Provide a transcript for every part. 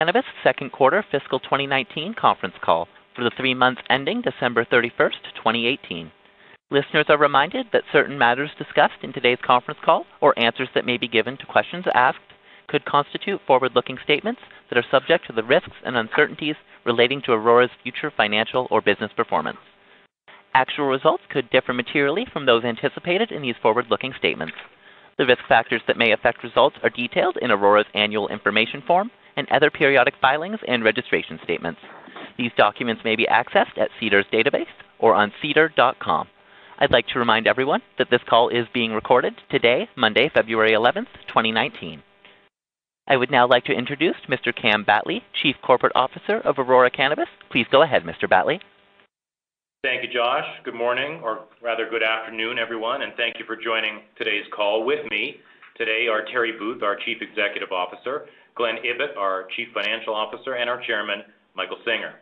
Cannabis second quarter fiscal 2019 conference call for the 3 months ending December 31st, 2018. Listeners are reminded that certain matters discussed in today's conference call or answers that may be given to questions asked could constitute forward-looking statements that are subject to the risks and uncertainties relating to Aurora's future financial or business performance. Actual results could differ materially from those anticipated in these forward-looking statements. The risk factors that may affect results are detailed in Aurora's annual information form and other periodic filings and registration statements. These documents may be accessed at SEDAR's database or on sedar.com. I'd like to remind everyone that this call is being recorded today, Monday, February 11th, 2019. I would now like to introduce Mr. Cam Batley, Chief Corporate Officer of Aurora Cannabis. Please go ahead, Mr. Batley. Thank you, Josh. Good morning, or rather good afternoon, everyone, and thank you for joining today's call. With me today are Terry Booth, our Chief Executive Officer, Glenn Ibbott, our Chief Financial Officer, and our Chairman, Michael Singer.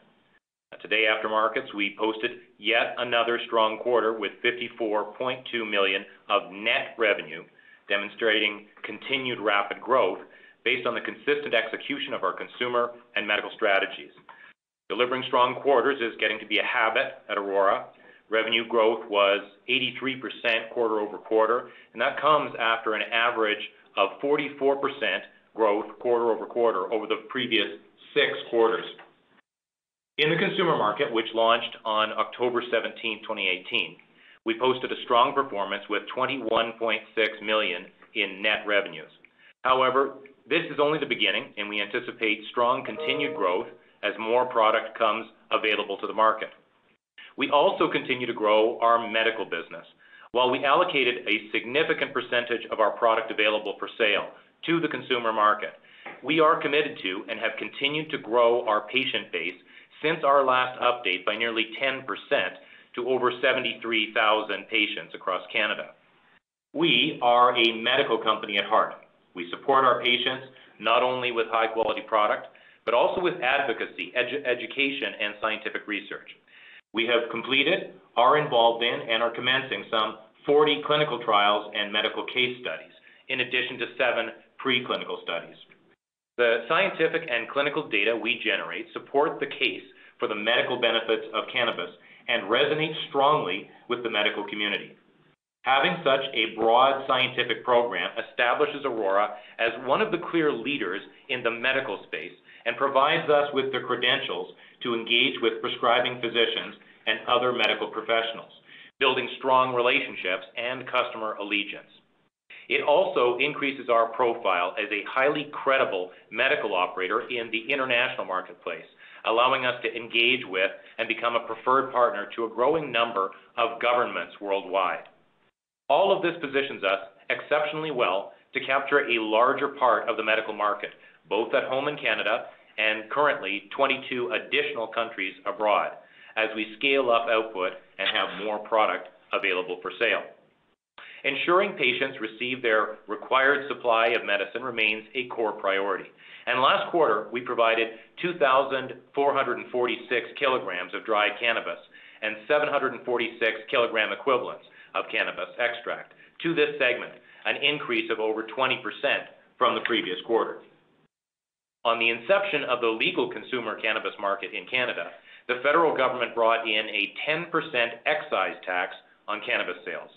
Today after markets, we posted yet another strong quarter with $54.2 million of net revenue, demonstrating continued rapid growth based on the consistent execution of our consumer and medical strategies. Delivering strong quarters is getting to be a habit at Aurora. Revenue growth was 83% quarter over quarter, and that comes after an average of 44% growth quarter over quarter over the previous 6 quarters. In the consumer market, which launched on October 17, 2018, we posted a strong performance with $21.6 million in net revenues. However, this is only the beginning, and we anticipate strong continued growth as more product comes available to the market. We also continue to grow our medical business. While we allocated a significant percentage of our product available for sale to the consumer market, we are committed to and have continued to grow our patient base since our last update by nearly 10% to over 73,000 patients across Canada. We are a medical company at heart. We support our patients not only with high-quality product, but also with advocacy, education, and scientific research. We have completed, are involved in, and are commencing some 40 clinical trials and medical case studies, in addition to 7 preclinical studies. The scientific and clinical data we generate support the case for the medical benefits of cannabis and resonate strongly with the medical community. Having such a broad scientific program establishes Aurora as one of the clear leaders in the medical space and provides us with the credentials to engage with prescribing physicians and other medical professionals, building strong relationships and customer allegiance. It also increases our profile as a highly credible medical operator in the international marketplace, allowing us to engage with and become a preferred partner to a growing number of governments worldwide. All of this positions us exceptionally well to capture a larger part of the medical market, both at home in Canada and currently 22 additional countries abroad, as we scale up output and have more product available for sale. Ensuring patients receive their required supply of medicine remains a core priority. And last quarter, we provided 2,446 kilograms of dried cannabis and 746 kilogram equivalents of cannabis extract to this segment, an increase of over 20% from the previous quarter. On the inception of the legal consumer cannabis market in Canada, the federal government brought in a 10% excise tax on cannabis sales.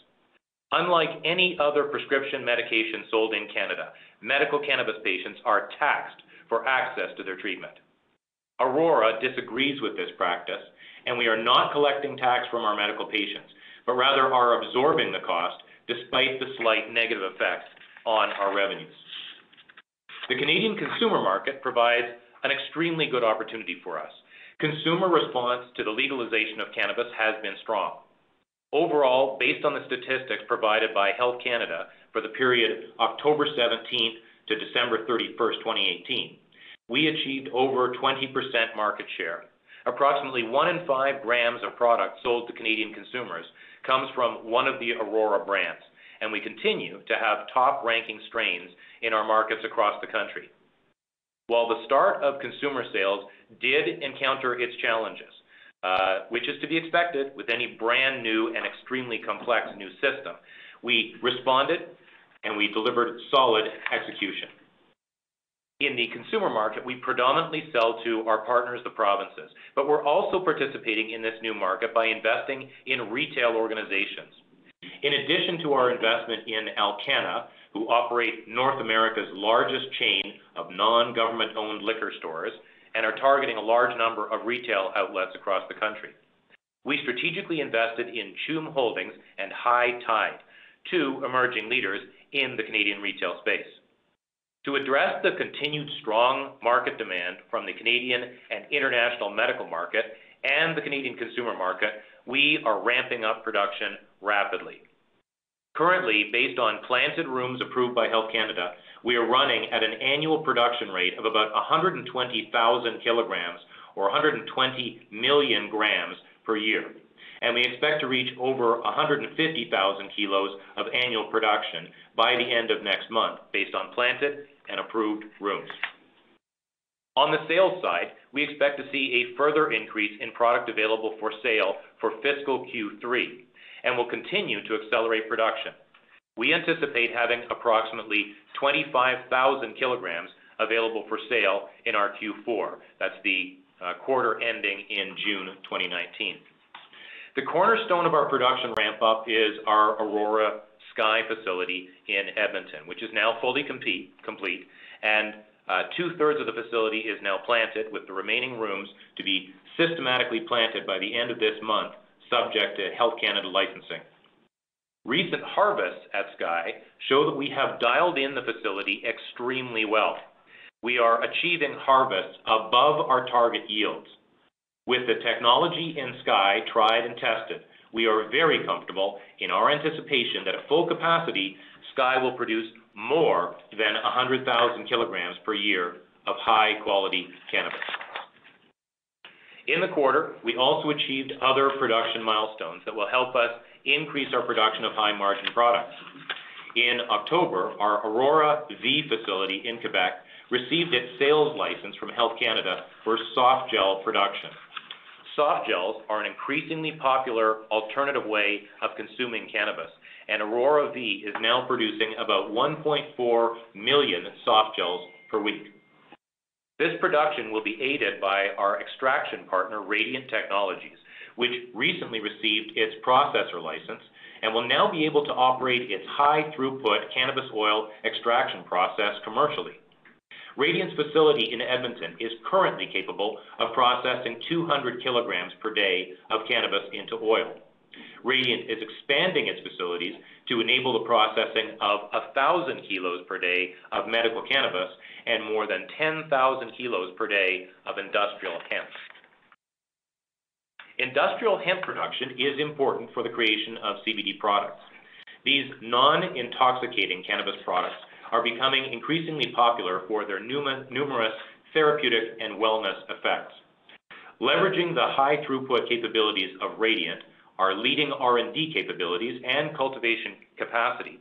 Unlike any other prescription medication sold in Canada, medical cannabis patients are taxed for access to their treatment. Aurora disagrees with this practice, and we are not collecting tax from our medical patients, but rather are absorbing the cost despite the slight negative effects on our revenues. The Canadian consumer market provides an extremely good opportunity for us. Consumer response to the legalization of cannabis has been strong. Overall, based on the statistics provided by Health Canada for the period October 17th to December 31st, 2018, we achieved over 20% market share. Approximately 1 in 5 grams of product sold to Canadian consumers comes from one of the Aurora brands, and we continue to have top-ranking strains in our markets across the country. While the start of consumer sales did encounter its challenges, which is to be expected with any brand new and extremely complex new system, we responded and we delivered solid execution. In the consumer market, we predominantly sell to our partners, the provinces, but we're also participating in this new market by investing in retail organizations. In addition to our investment in Alcanna, who operate North America's largest chain of non-government-owned liquor stores and are targeting a large number of retail outlets across the country, we strategically invested in Choom Holdings and High Tide, two emerging leaders in the Canadian retail space. To address the continued strong market demand from the Canadian and international medical market and the Canadian consumer market, we are ramping up production rapidly. Currently, based on planted rooms approved by Health Canada, we are running at an annual production rate of about 120,000 kilograms or 120 million grams per year, and we expect to reach over 150,000 kilos of annual production by the end of next month, based on planted and approved rooms. On the sales side, we expect to see a further increase in product available for sale for fiscal Q3, and will continue to accelerate production. We anticipate having approximately 25,000 kilograms available for sale in our Q4. That's the quarter ending in June 2019. The cornerstone of our production ramp-up is our Aurora Sky facility in Edmonton, which is now fully complete, and two-thirds of the facility is now planted, with the remaining rooms to be systematically planted by the end of this month, subject to Health Canada licensing. Recent harvests at Sky show that we have dialed in the facility extremely well. We are achieving harvests above our target yields. With the technology in Sky tried and tested, we are very comfortable in our anticipation that at full capacity, Sky will produce more than 100,000 kilograms per year of high-quality cannabis. In the quarter, we also achieved other production milestones that will help us increase our production of high-margin products. In October, our Aurora V facility in Quebec received its sales license from Health Canada for soft gel production. Soft gels are an increasingly popular alternative way of consuming cannabis, and Aurora V is now producing about 1.4 million soft gels per week. This production will be aided by our extraction partner, Radiant Technologies, which recently received its processor license and will now be able to operate its high-throughput cannabis oil extraction process commercially. Radiant's facility in Edmonton is currently capable of processing 200 kilograms per day of cannabis into oil. Radiant is expanding its facilities to enable the processing of 1,000 kilos per day of medical cannabis and more than 10,000 kilos per day of industrial hemp. Industrial hemp production is important for the creation of CBD products. These non-intoxicating cannabis products are becoming increasingly popular for their numerous therapeutic and wellness effects. Leveraging the high-throughput capabilities of Radiant, our leading R&D capabilities and cultivation capacity,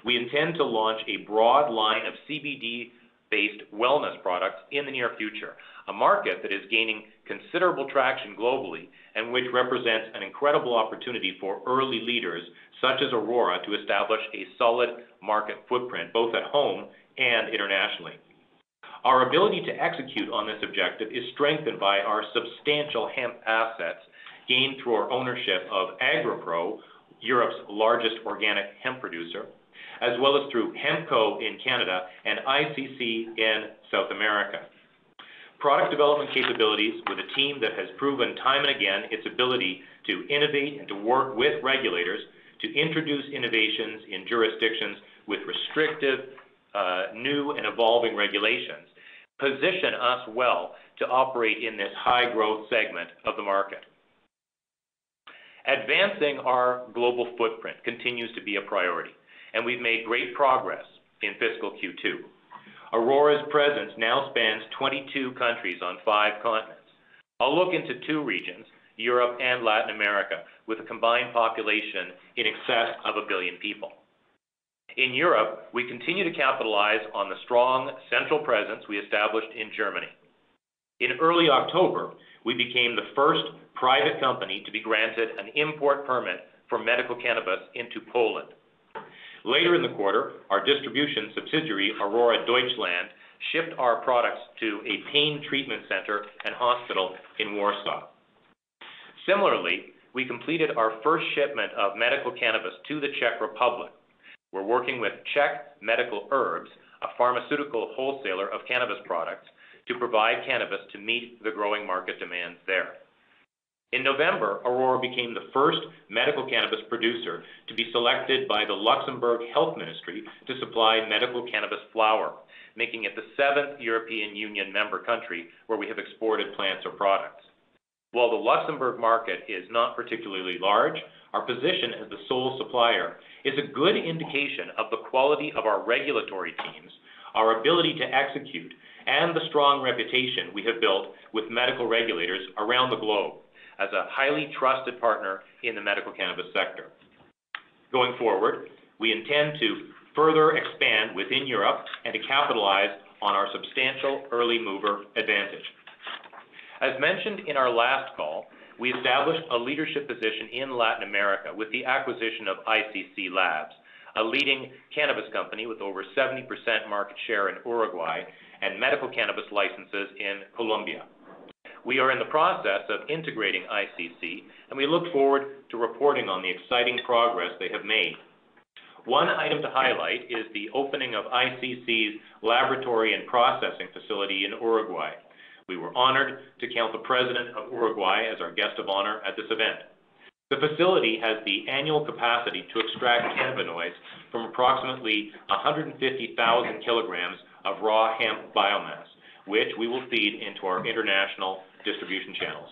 we intend to launch a broad line of CBD-based wellness products in the near future, a market that is gaining considerable traction globally and which represents an incredible opportunity for early leaders such as Aurora to establish a solid market footprint both at home and internationally. Our ability to execute on this objective is strengthened by our substantial hemp assets gained through our ownership of AgriPro, Europe's largest organic hemp producer, as well as through HempCo in Canada and ICC in South America. Product development capabilities with a team that has proven time and again its ability to innovate and to work with regulators to introduce innovations in jurisdictions with restrictive, new and evolving regulations, position us well to operate in this high-growth segment of the market. Advancing our global footprint continues to be a priority, and we've made great progress in fiscal Q2. Aurora's presence now spans 22 countries on 5 continents. I'll look into 2 regions, Europe and Latin America, with a combined population in excess of 1 billion people. In Europe, we continue to capitalize on the strong central presence we established in Germany. In early October, we became the first private company to be granted an import permit for medical cannabis into Poland. Later in the quarter, our distribution subsidiary, Aurora Deutschland, shipped our products to a pain treatment center and hospital in Warsaw. Similarly, we completed our first shipment of medical cannabis to the Czech Republic. We're working with Czech Medical Herbs, a pharmaceutical wholesaler of cannabis products, to provide cannabis to meet the growing market demands there. In November, Aurora became the first medical cannabis producer to be selected by the Luxembourg Health Ministry to supply medical cannabis flower, making it the 7th European Union member country where we have exported plants or products. While the Luxembourg market is not particularly large, our position as the sole supplier is a good indication of the quality of our regulatory teams, our ability to execute, and the strong reputation we have built with medical regulators around the globe as a highly trusted partner in the medical cannabis sector. Going forward, we intend to further expand within Europe and to capitalize on our substantial early mover advantage. As mentioned in our last call, we established a leadership position in Latin America with the acquisition of ICC Labs, a leading cannabis company with over 70% market share in Uruguay and medical cannabis licenses in Colombia. We are in the process of integrating ICC, and we look forward to reporting on the exciting progress they have made. One item to highlight is the opening of ICC's laboratory and processing facility in Uruguay. We were honored to count the president of Uruguay as our guest of honor at this event. The facility has the annual capacity to extract cannabinoids from approximately 150,000 kilograms of raw hemp biomass, which we will feed into our international distribution channels.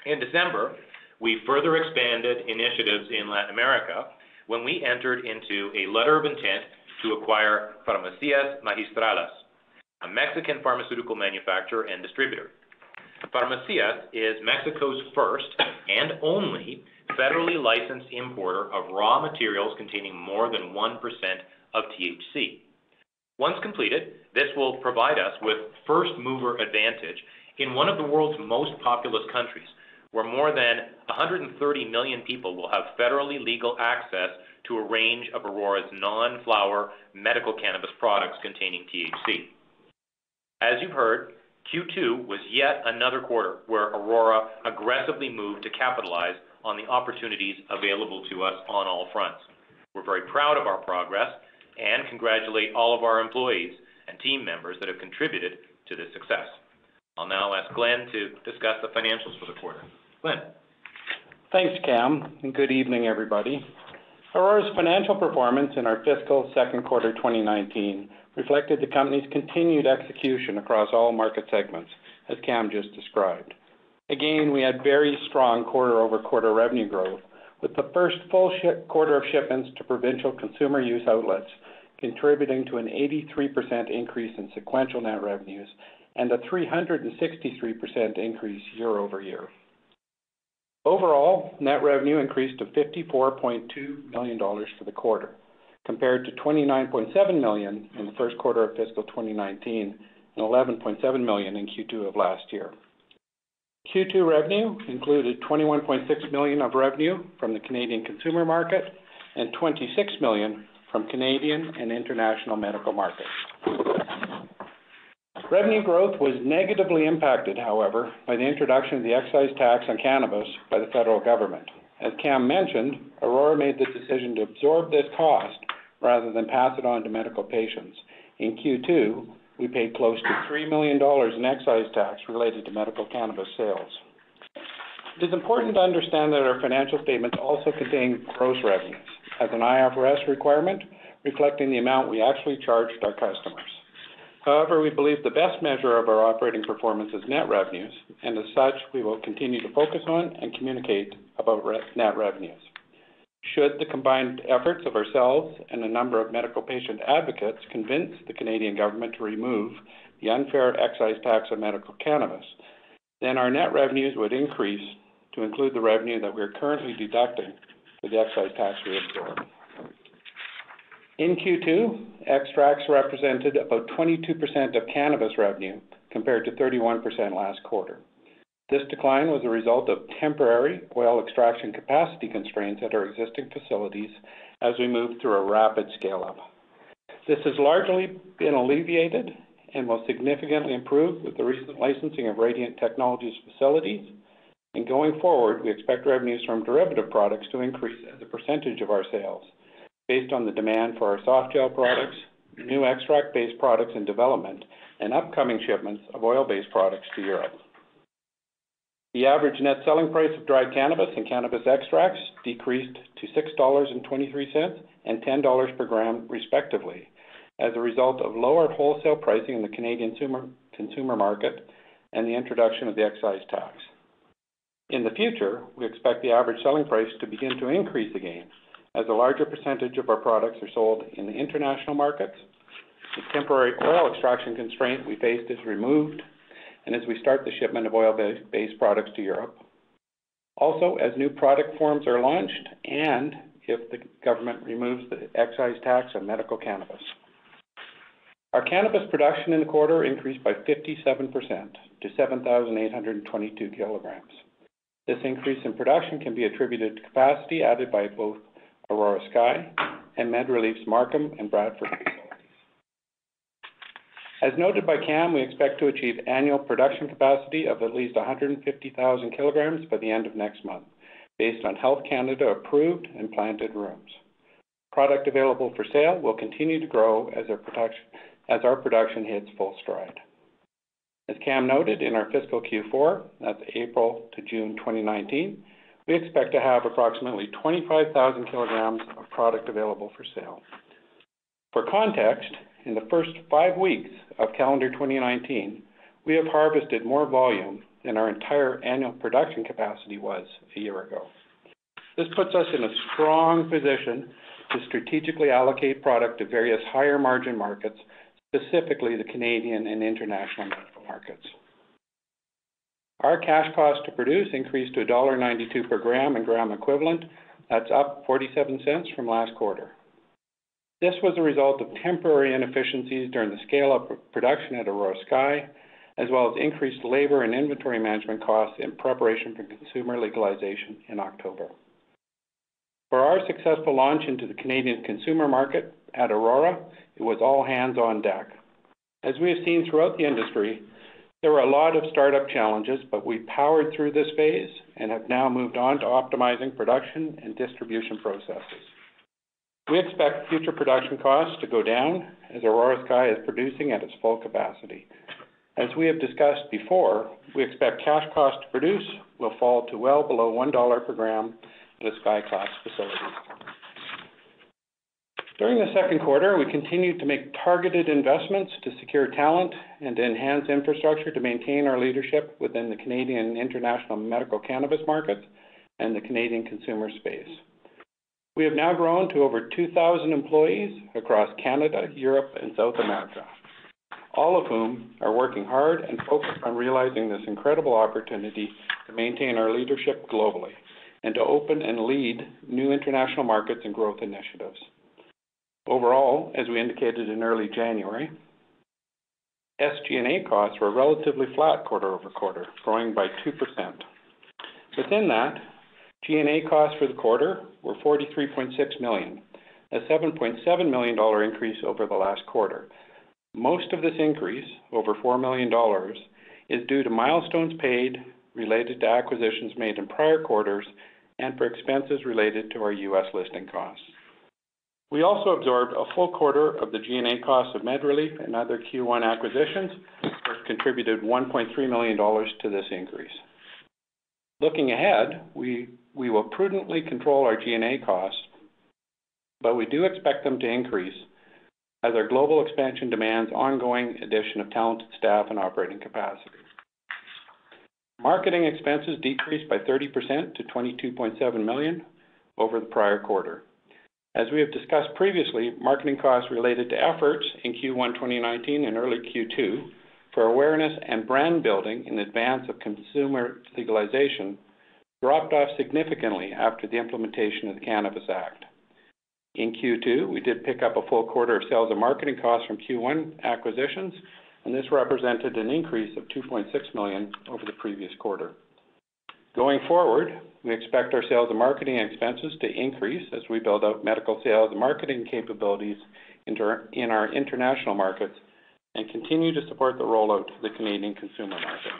In December, we further expanded initiatives in Latin America when we entered into a letter of intent to acquire Farmacias Magistrales, a Mexican pharmaceutical manufacturer and distributor. Farmacias is Mexico's first and only federally licensed importer of raw materials containing more than 1% of THC. Once completed, this will provide us with first mover advantage in one of the world's most populous countries, where more than 130 million people will have federally legal access to a range of Aurora's non-flower medical cannabis products containing THC. As you've heard, Q2 was yet another quarter where Aurora aggressively moved to capitalize on the opportunities available to us on all fronts. We're very proud of our progress and congratulate all of our employees and team members that have contributed to this success. I'll now ask Glenn to discuss the financials for the quarter. Glenn. Thanks, Cam, and good evening, everybody. Aurora's financial performance in our fiscal second quarter 2019 reflected the company's continued execution across all market segments, as Cam just described. Again, we had very strong quarter-over-quarter revenue growth, with the first full quarter of shipments to provincial consumer use outlets contributing to an 83% increase in sequential net revenues and a 363% increase year over year. Overall, net revenue increased to $54.2 million for the quarter, compared to $29.7 million in the first quarter of fiscal 2019 and $11.7 million in Q2 of last year. Q2 revenue included $21.6 million of revenue from the Canadian consumer market and $26 million from Canadian and international medical markets. Revenue growth was negatively impacted, however, by the introduction of the excise tax on cannabis by the federal government. As Cam mentioned, Aurora made the decision to absorb this cost rather than pass it on to medical patients. In Q2, we paid close to $3 million in excise tax related to medical cannabis sales. It is important to understand that our financial statements also contain gross revenues as an IFRS requirement, reflecting the amount we actually charged our customers. However, we believe the best measure of our operating performance is net revenues, and as such, we will continue to focus on and communicate about net revenues. Should the combined efforts of ourselves and a number of medical patient advocates convince the Canadian government to remove the unfair excise tax on medical cannabis, then our net revenues would increase to include the revenue that we are currently deducting for the excise tax we absorb. In Q2, extracts represented about 22% of cannabis revenue compared to 31% last quarter. This decline was a result of temporary oil extraction capacity constraints at our existing facilities as we moved through a rapid scale-up. This has largely been alleviated and will significantly improve with the recent licensing of Radiant Technologies facilities. And going forward, we expect revenues from derivative products to increase as a percentage of our sales, based on the demand for our soft gel products, new extract-based products in development, and upcoming shipments of oil-based products to Europe. The average net selling price of dried cannabis and cannabis extracts decreased to $6.23 and $10 per gram, respectively, as a result of lower wholesale pricing in the Canadian consumer market and the introduction of the excise tax. In the future, we expect the average selling price to begin to increase again, as a larger percentage of our products are sold in the international markets. The temporary oil extraction constraint we faced is removed, and as we start the shipment of oil-based products to Europe. Also, as new product forms are launched, and if the government removes the excise tax on medical cannabis. Our cannabis production in the quarter increased by 57% to 7,822 kilograms. This increase in production can be attributed to capacity added by both Aurora Sky and MedRelief's Markham and Bradford facilities. As noted by Cam, we expect to achieve annual production capacity of at least 150,000 kilograms by the end of next month, based on Health Canada approved and planted rooms. Product available for sale will continue to grow as our production hits full stride. As Cam noted, in our fiscal Q4, that's April to June 2019, we expect to have approximately 25,000 kilograms of product available for sale. For context, in the first 5 weeks of calendar 2019, we have harvested more volume than our entire annual production capacity was a year ago. This puts us in a strong position to strategically allocate product to various higher margin markets, specifically the Canadian and international medical markets. Our cash cost to produce increased to $1.92 per gram and gram equivalent. That's up 47 cents from last quarter. This was a result of temporary inefficiencies during the scale-up of production at Aurora Sky, as well as increased labor and inventory management costs in preparation for consumer legalization in October. For our successful launch into the Canadian consumer market at Aurora, it was all hands on deck. As we have seen throughout the industry, there were a lot of startup challenges, but we powered through this phase and have now moved on to optimizing production and distribution processes. We expect future production costs to go down as Aurora Sky is producing at its full capacity. As we have discussed before, we expect cash cost to produce will fall to well below $1 per gram at a Sky Class facility. During the second quarter, we continued to make targeted investments to secure talent and to enhance infrastructure to maintain our leadership within the Canadian and international medical cannabis markets and the Canadian consumer space. We have now grown to over 2,000 employees across Canada, Europe, and South America, all of whom are working hard and focused on realizing this incredible opportunity to maintain our leadership globally and to open and lead new international markets and growth initiatives. Overall, as we indicated in early January, SG&A costs were relatively flat quarter over quarter, growing by 2%. Within that, G&A costs for the quarter were $43.6 million, a $7.7 million increase over the last quarter. Most of this increase, over $4 million, is due to milestones paid related to acquisitions made in prior quarters and for expenses related to our U.S. listing costs. We also absorbed a full quarter of the G&A costs of MedRelief and other Q1 acquisitions, which contributed $1.3 million to this increase. Looking ahead, we will prudently control our G&A costs, but we do expect them to increase as our global expansion demands ongoing addition of talented staff and operating capacity. Marketing expenses decreased by 30% to $22.7 million over the prior quarter. As we have discussed previously, marketing costs related to efforts in Q1 2019 and early Q2 for awareness and brand building in advance of consumer legalization dropped off significantly after the implementation of the Cannabis Act. In Q2, we did pick up a full quarter of sales and marketing costs from Q1 acquisitions, and this represented an increase of $2.6 million over the previous quarter. Going forward, we expect our sales and marketing expenses to increase as we build out medical sales and marketing capabilities in our international markets and continue to support the rollout to the Canadian consumer market.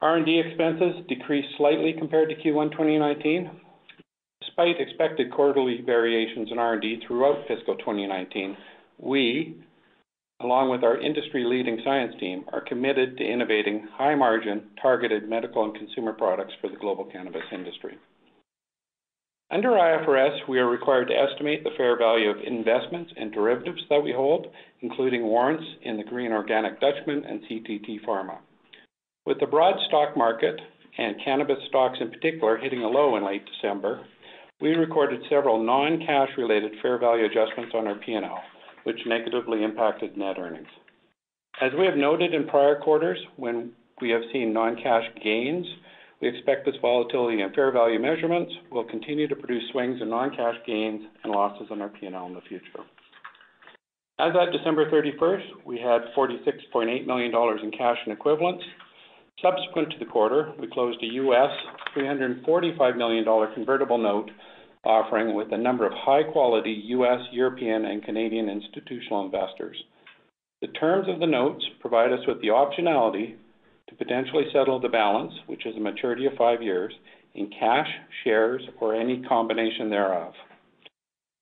R&D expenses decreased slightly compared to Q1 2019. Despite expected quarterly variations in R&D throughout fiscal 2019, we, along with our industry-leading science team, are committed to innovating high-margin, targeted medical and consumer products for the global cannabis industry. Under IFRS, we are required to estimate the fair value of investments and derivatives that we hold, including warrants in the Green Organic Dutchman and CTT Pharma. With the broad stock market and cannabis stocks in particular hitting a low in late December, we recorded several non-cash related fair value adjustments on our P&L, which negatively impacted net earnings. As we have noted in prior quarters, when we have seen non-cash gains, we expect this volatility in fair value measurements will continue to produce swings in non-cash gains and losses on our P&L in the future. As at December 31st, we had $46.8 million in cash and equivalents. Subsequent to the quarter, we closed a U.S. $345 million convertible note offering with a number of high-quality U.S., European, and Canadian institutional investors. The terms of the notes provide us with the optionality to potentially settle the balance, which is a maturity of 5 years, in cash, shares, or any combination thereof.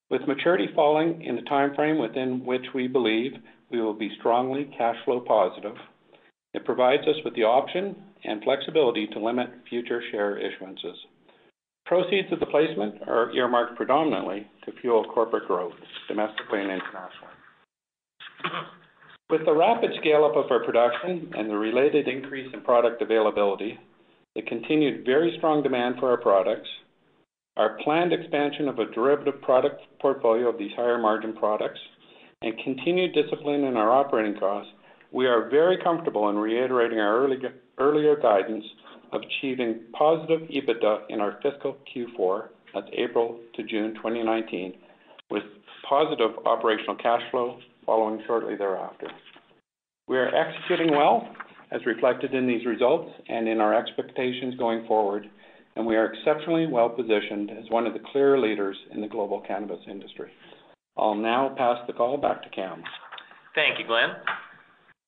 With maturity falling in the time frame within which we believe we will be strongly cash flow positive, it provides us with the option and flexibility to limit future share issuances. Proceeds of the placement are earmarked predominantly to fuel corporate growth, domestically and internationally. With the rapid scale-up of our production and the related increase in product availability, the continued very strong demand for our products, our planned expansion of a derivative product portfolio of these higher margin products, and continued discipline in our operating costs, we are very comfortable in reiterating our earlier guidance of achieving positive EBITDA in our fiscal Q4, that's April to June 2019, with positive operational cash flow following shortly thereafter. We are executing well, as reflected in these results and in our expectations going forward, and we are exceptionally well positioned as one of the clear leaders in the global cannabis industry. I'll now pass the call back to Cam. Thank you, Glenn.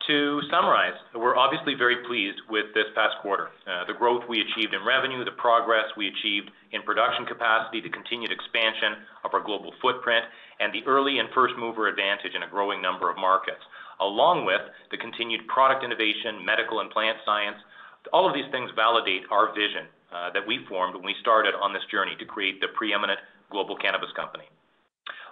To summarize, we're obviously very pleased with this past quarter. The growth we achieved in revenue, the progress we achieved in production capacity, the continued expansion of our global footprint, and the early and first mover advantage in a growing number of markets, along with the continued product innovation, medical and plant science. All of these things validate our vision that we formed when we started on this journey to create the preeminent global cannabis company.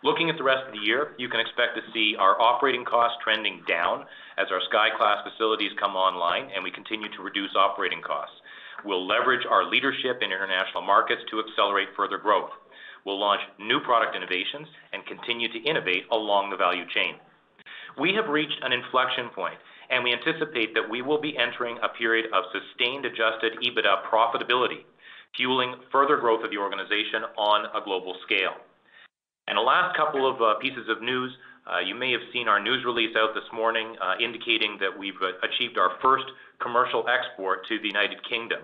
Looking at the rest of the year, you can expect to see our operating costs trending down as our Sky Class facilities come online and we continue to reduce operating costs. We'll leverage our leadership in international markets to accelerate further growth. We'll launch new product innovations and continue to innovate along the value chain. We have reached an inflection point, and we anticipate that we will be entering a period of sustained adjusted EBITDA profitability, fueling further growth of the organization on a global scale. And the last couple of pieces of news, you may have seen our news release out this morning indicating that we've achieved our first commercial export to the United Kingdom.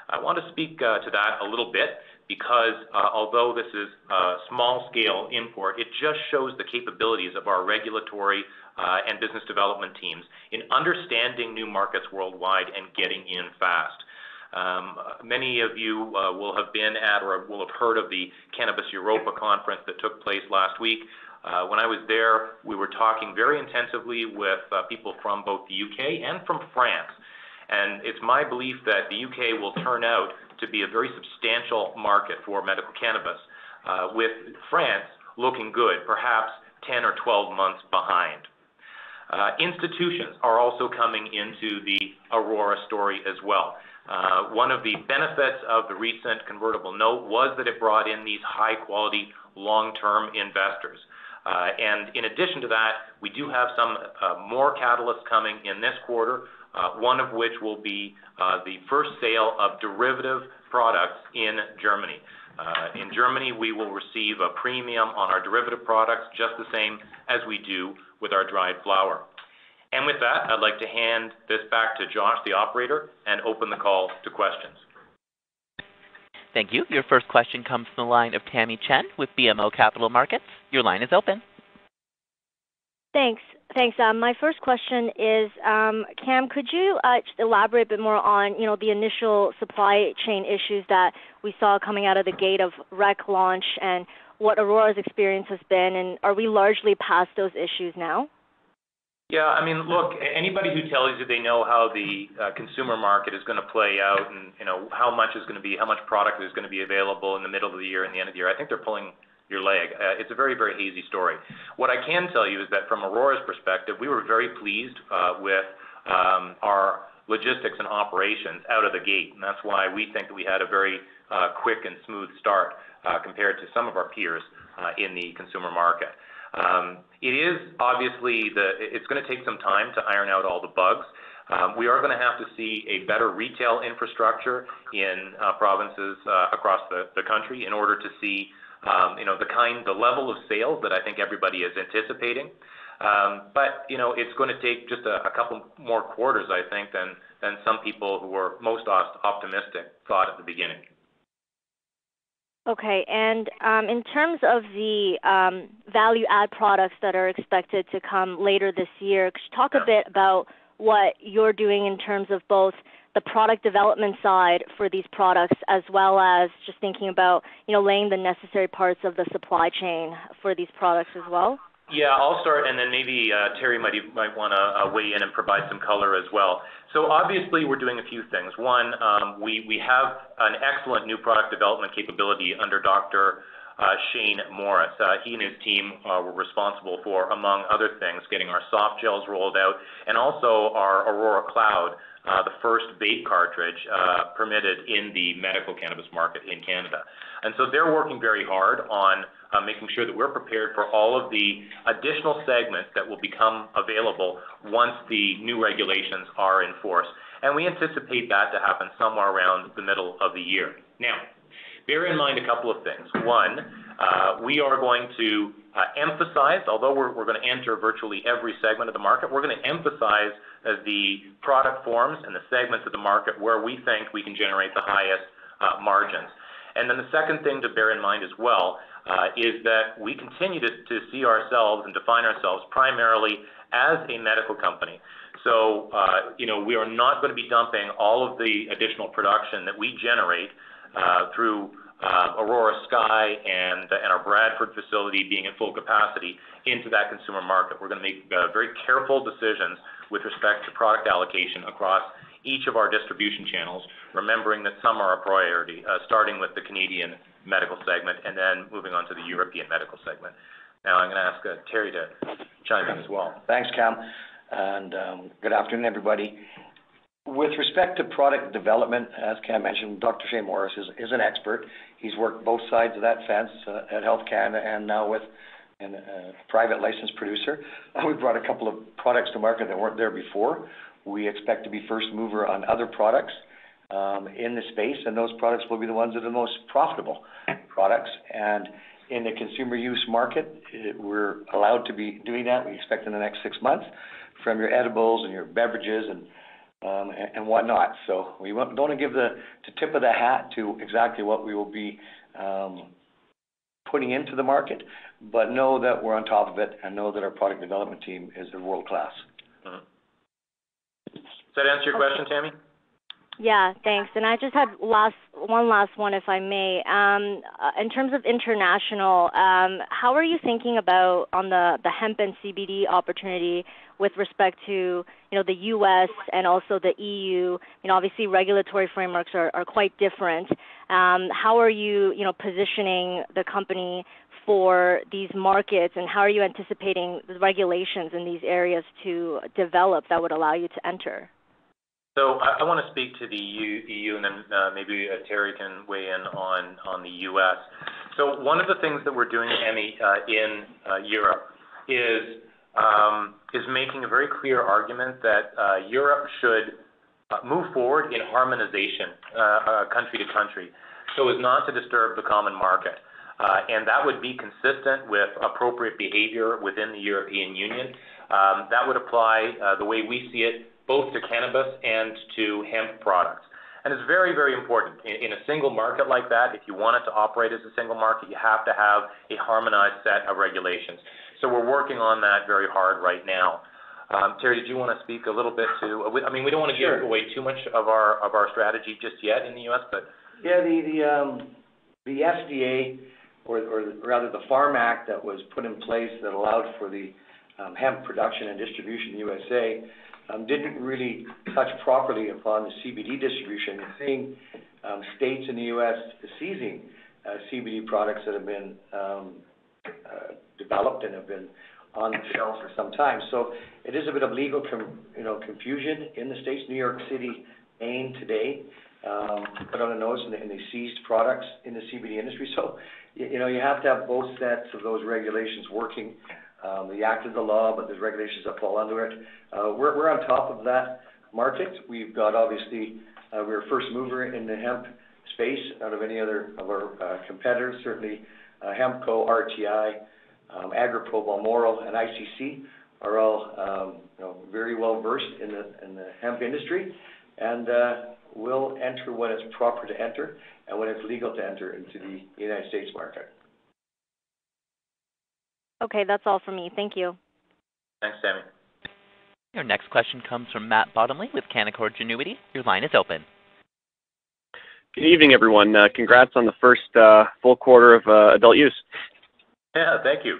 I want to speak to that a little bit because although this is a small-scale import, it just shows the capabilities of our regulatory and business development teams in understanding new markets worldwide and getting in fast. Many of you will have been at or will have heard of the Cannabis Europa conference that took place last week. When I was there, we were talking very intensively with people from both the UK and from France. And it's my belief that the UK will turn out to be a very substantial market for medical cannabis, with France looking good, perhaps 10 or 12 months behind. Institutions are also coming into the Aurora story as well. One of the benefits of the recent convertible note was that it brought in these high-quality, long-term investors. And in addition to that, we do have some more catalysts coming in this quarter, one of which will be the first sale of derivative products in Germany. In Germany, we will receive a premium on our derivative products, just the same as we do with our dried flower. And with that, I'd like to hand this back to Josh, the operator, and open the call to questions. Thank you. Your first question comes from the line of Tamy Chen with BMO Capital Markets. Your line is open. Thanks. My first question is, Cam, could you just elaborate a bit more on, the initial supply chain issues that we saw coming out of the gate of rec launch and what Aurora's experience has been, and are we largely past those issues now? Yeah, I mean, look, anybody who tells you they know how the consumer market is going to play out and, how much product is going to be available in the middle of the year and the end of the year, I think they're pulling your leg. It's a very, very hazy story. What I can tell you is that from Aurora's perspective, we were very pleased with our logistics and operations out of the gate, and that's why we think that we had a very quick and smooth start compared to some of our peers in the consumer market. It is obviously it's going to take some time to iron out all the bugs. We are going to have to see a better retail infrastructure in provinces across the country in order to see the level of sales that I think everybody is anticipating. But it's going to take just a couple more quarters, I think, than some people who were most optimistic thought at the beginning. Okay, and in terms of the value-add products that are expected to come later this year, could you talk a bit about what you're doing in terms of both the product development side for these products as well as just thinking about, laying the necessary parts of the supply chain for these products as well? Yeah, I'll start, and then maybe Terry might want to weigh in and provide some color as well. So obviously, we're doing a few things. One, we have an excellent new product development capability under Dr. Shane Morris. He and his team were responsible for, among other things, getting our soft gels rolled out, and also our Aurora Cloud, the first vape cartridge permitted in the medical cannabis market in Canada. And so they're working very hard on making sure that we're prepared for all of the additional segments that will become available once the new regulations are in force. And we anticipate that to happen somewhere around the middle of the year. Now, bear in mind a couple of things. One, we are going to emphasize, although we're going to enter virtually every segment of the market, we're going to emphasize the product forms and the segments of the market where we think we can generate the highest margins. And then the second thing to bear in mind as well is that we continue to see ourselves and define ourselves primarily as a medical company. So, we are not going to be dumping all of the additional production that we generate through Aurora Sky and our Bradford facility being at full capacity into that consumer market. We're going to make very careful decisions with respect to product allocation across each of our distribution channels, remembering that some are a priority, starting with the Canadian medical segment and then moving on to the European medical segment. Now I'm going to ask Terry to chime in as well. Thanks, Cam, and good afternoon, everybody. With respect to product development, as Cam mentioned, Dr. Shane Morris is an expert. He's worked both sides of that fence at Health Canada and now with a private licensed producer. We brought a couple of products to market that weren't there before. We expect to be first mover on other products in the space, and those products will be the ones that are the most profitable products. And in the consumer use market, we're allowed to be doing that. We expect in the next 6 months from your edibles and your beverages and whatnot. So we don't want to give the tip of the hat to exactly what we will be putting into the market, but know that we're on top of it and know that our product development team is world class. Mm-hmm. Does that answer your question, Tammy? Yeah, thanks. And I just had one last one, if I may. In terms of international, how are you thinking about on the hemp and CBD opportunity with respect to the U.S. and also the EU? Obviously regulatory frameworks are quite different. How are you positioning the company for these markets, and how are you anticipating the regulations in these areas to develop that would allow you to enter? So I want to speak to the EU, and then maybe Terry can weigh in on the U.S. So one of the things that we're doing, Emmy, in Europe is making a very clear argument that Europe should move forward in harmonization, country to country, so as not to disturb the common market. And that would be consistent with appropriate behavior within the European Union. That would apply the way we see it both to cannabis and to hemp products. And it's very, very important. In a single market like that, if you want it to operate as a single market, you have to have a harmonized set of regulations. So we're working on that very hard right now. Terry, did you want to speak a little bit to? I mean, we don't want to give away too much of our strategy just yet in the U.S., but yeah, the FDA, or rather the Farm Act that was put in place that allowed for the hemp production and distribution in the USA didn't really touch properly upon the CBD distribution. You're seeing states in the U.S. seizing CBD products that have been developed and have been on the shelf for some time. So it is a bit of legal confusion in the states. New York City, Maine today put on a notice and they seized products in the CBD industry. So you have to have both sets of those regulations working. The act is the law, but there's regulations that fall under it. We're on top of that market. We've got obviously we're a first mover in the hemp space out of any other of our competitors. Certainly Hempco, RTI, AgriPro, Balmoral, and ICC are all very well versed in the hemp industry, and will enter when it's proper to enter and when it's legal to enter into the United States market. Okay, that's all for me. Thank you. Thanks, Sammy. Your next question comes from Matt Bottomley with Canaccord Genuity. Your line is open. Good evening, everyone. Congrats on the first full quarter of adult use. Yeah, thank you.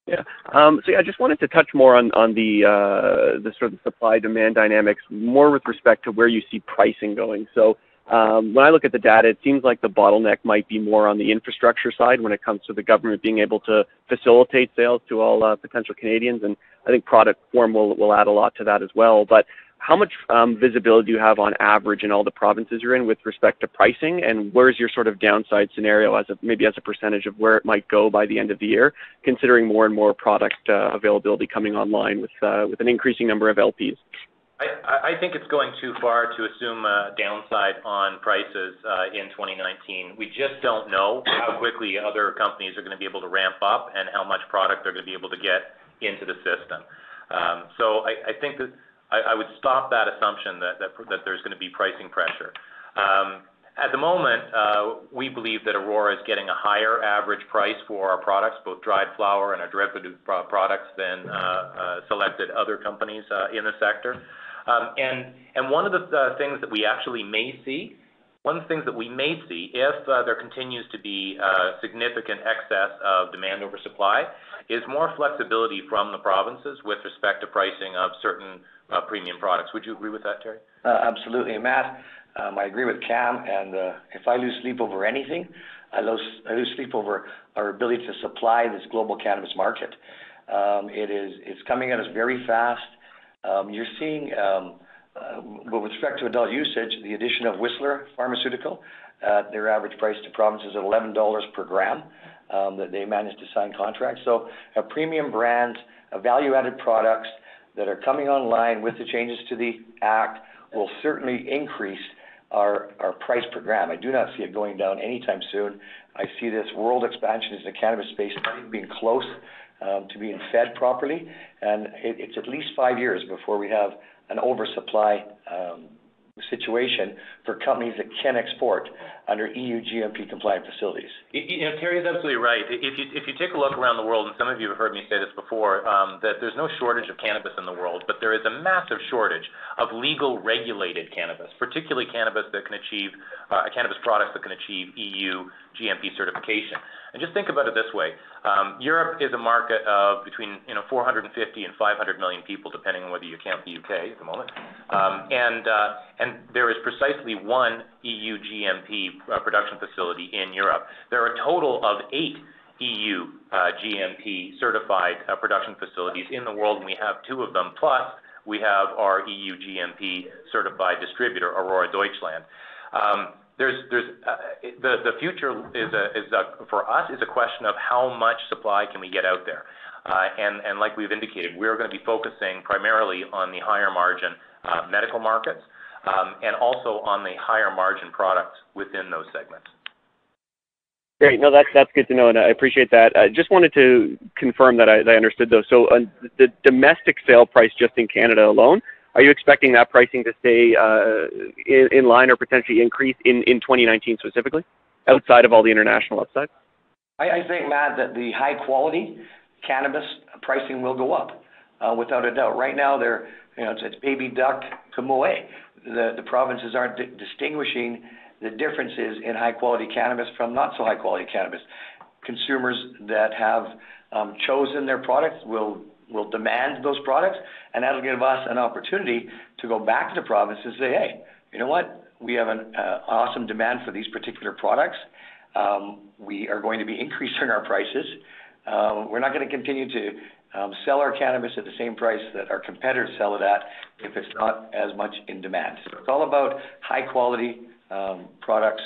Yeah. I just wanted to touch more on the sort of supply-demand dynamics, more with respect to where you see pricing going. So when I look at the data, it seems like the bottleneck might be more on the infrastructure side when it comes to the government being able to facilitate sales to all potential Canadians, and I think product form will add a lot to that as well. But how much visibility do you have on average in all the provinces you're in with respect to pricing, and where's your sort of downside scenario maybe as a percentage of where it might go by the end of the year, considering more and more product availability coming online with an increasing number of LPs? I think it's going too far to assume a downside on prices in 2019. We just don't know how quickly other companies are going to be able to ramp up and how much product they're going to be able to get into the system. So I think that I would stop that assumption that there's going to be pricing pressure. At the moment, we believe that Aurora is getting a higher average price for our products, both dried flower and our derivative products, than selected other companies in the sector. And one of the things that we actually may see, if there continues to be significant excess of demand over supply, is more flexibility from the provinces with respect to pricing of certain premium products. Would you agree with that, Terry? Absolutely, Matt. I agree with Cam, and if I lose sleep over anything, I lose sleep over our ability to supply this global cannabis market. It's coming at us very fast. You're seeing, with respect to adult usage, the addition of Whistler Pharmaceutical, their average price to provinces at $11 per gram, that they managed to sign contracts. So premium brands, value-added products that are coming online with the changes to the Act will certainly increase our price per gram. I do not see it going down anytime soon. I see this world expansion into the cannabis space being close to being fed properly, and it's at least 5 years before we have an oversupply situation for companies that can export under EU GMP compliant facilities. Terry is absolutely right. If you take a look around the world, and some of you have heard me say this before, that there's no shortage of cannabis in the world, but there is a massive shortage of legal regulated cannabis, particularly cannabis that can achieve cannabis products that can achieve EU GMP certification. And just think about it this way: Europe is a market of between 450 and 500 million people, depending on whether you count the UK at the moment. And there is precisely one EU GMP production facility in Europe. There are a total of 8 EU GMP certified production facilities in the world, and we have 2 of them. Plus, we have our EU GMP certified distributor, Aurora Deutschland. The future for us is a question of how much supply can we get out there, and like we've indicated, we're going to be focusing primarily on the higher margin medical markets, and also on the higher margin products within those segments. Great. No, that's good to know, and I appreciate that. I just wanted to confirm that I understood those. So the domestic sale price just in Canada alone Are you expecting that pricing to stay in line or potentially increase in 2019 specifically, outside of all the international upside? I think, Matt, that the high-quality cannabis pricing will go up, without a doubt. Right now, it's baby duck to moe. The provinces aren't distinguishing the differences in high-quality cannabis from not-so-high-quality cannabis. Consumers that have chosen their products will demand those products, and that'll give us an opportunity to go back to the province and say, hey, you know what? We have an awesome demand for these particular products. We are going to be increasing our prices. We're not going to continue to sell our cannabis at the same price that our competitors sell it at if it's not as much in demand. So it's all about high-quality products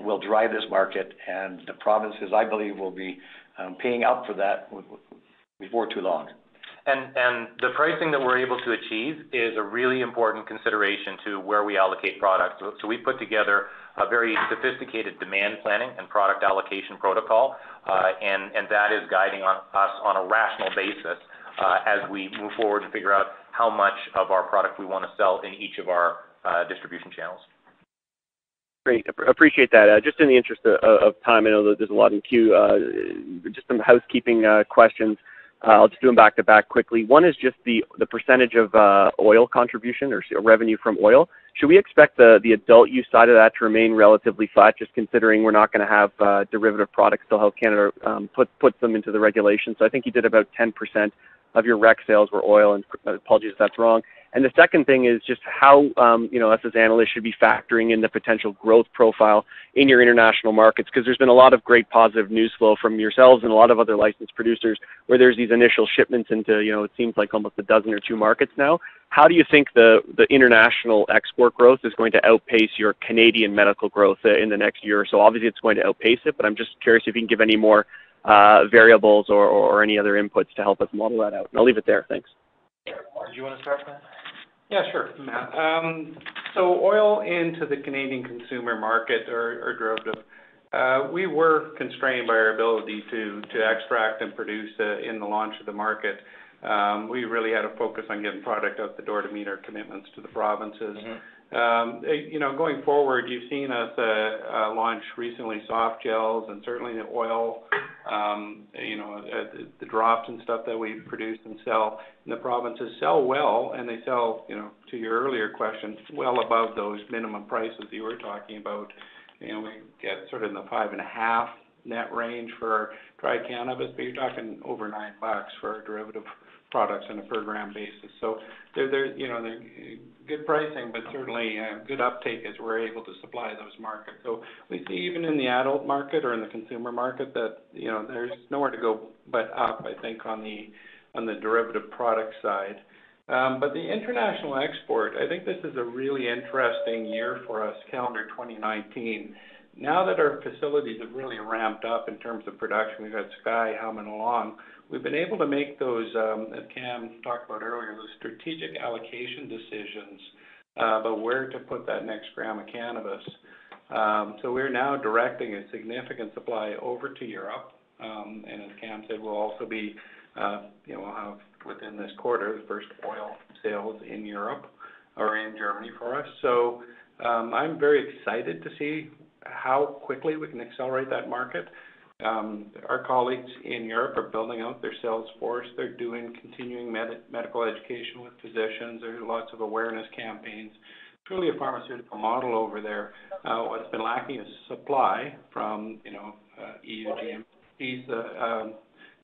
will drive this market, and the provinces, I believe, will be paying up for that before too long. And the pricing that we're able to achieve is a really important consideration to where we allocate products. So we put together a very sophisticated demand planning and product allocation protocol, and that is guiding us on a rational basis as we move forward to figure out how much of our product we want to sell in each of our distribution channels. Great. Appreciate that. Just in the interest of time, I know that there's a lot in queue. Just some housekeeping questions. I'll just do them back to back quickly. One is just the percentage of oil contribution or revenue from oil. Should we expect the adult use side of that to remain relatively flat, just considering we're not going to have derivative products till Health Canada puts them into the regulation? So I think you did about 10% of your rec sales were oil, and apologies if that's wrong. And the second thing is just how, us as analysts should be factoring in the potential growth profile in your international markets, because there's been a lot of great positive news flow from yourselves and a lot of other licensed producers where there's these initial shipments into, it seems like almost a dozen or two markets now. How do you think the international export growth is going to outpace your Canadian medical growth in the next year or so? Obviously, it's going to outpace it, but I'm just curious if you can give any more variables or any other inputs to help us model that out. And I'll leave it there. Thanks. Did you want to start, Matt? Yeah, sure, Matt. So oil into the Canadian consumer market or derivative, we were constrained by our ability to extract and produce in the launch of the market. We really had to focus on getting product out the door to meet our commitments to the provinces. Going forward, you've seen us launch recently soft gels and certainly the oil, the drops and stuff that we produce and sell in the provinces sell well, and they sell, to your earlier question, well above those minimum prices you were talking about. We get sort of in the 5.5 net range for dry cannabis, but you're talking over $9 for derivative products on a per gram basis. So they're good pricing, but certainly good uptake as we're able to supply those markets. So we see even in the adult market or in the consumer market that there's nowhere to go but up, I think, on the derivative product side. But the international export, I think this is a really interesting year for us, calendar 2019. Now that our facilities have really ramped up in terms of production, we've got Sky humming along, we've been able to make those, as Cam talked about earlier, those strategic allocation decisions about where to put that next gram of cannabis. So we're now directing a significant supply over to Europe, and as Cam said, we'll also be, we'll have within this quarter the first oil sales in Europe or in Germany for us. So I'm very excited to see how quickly we can accelerate that market. Our colleagues in Europe are building out their sales force. They're doing continuing medical education with physicians. There's lots of awareness campaigns. It's really a pharmaceutical model over there. What's been lacking is supply from EU GMP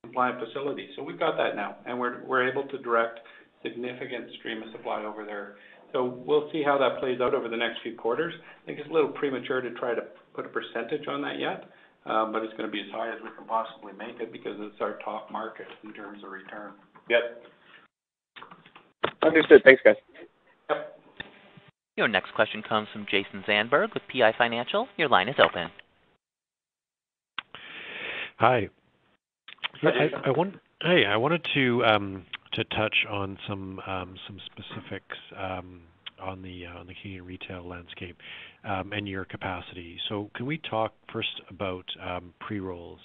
compliant facilities. So we've got that now, and we're able to direct significant stream of supply over there. So we'll see how that plays out over the next few quarters. I think it's a little premature to try to put a percentage on that yet, but it's going to be as high as we can possibly make it because it's our top market in terms of return. Yep. Understood. Thanks, guys. Yep. Your next question comes from Jason Zandberg with PI Financial. Your line is open. Hi. Hi, I wanted to touch on some specifics on the Canadian retail landscape and your capacity. So can we talk first about pre-rolls?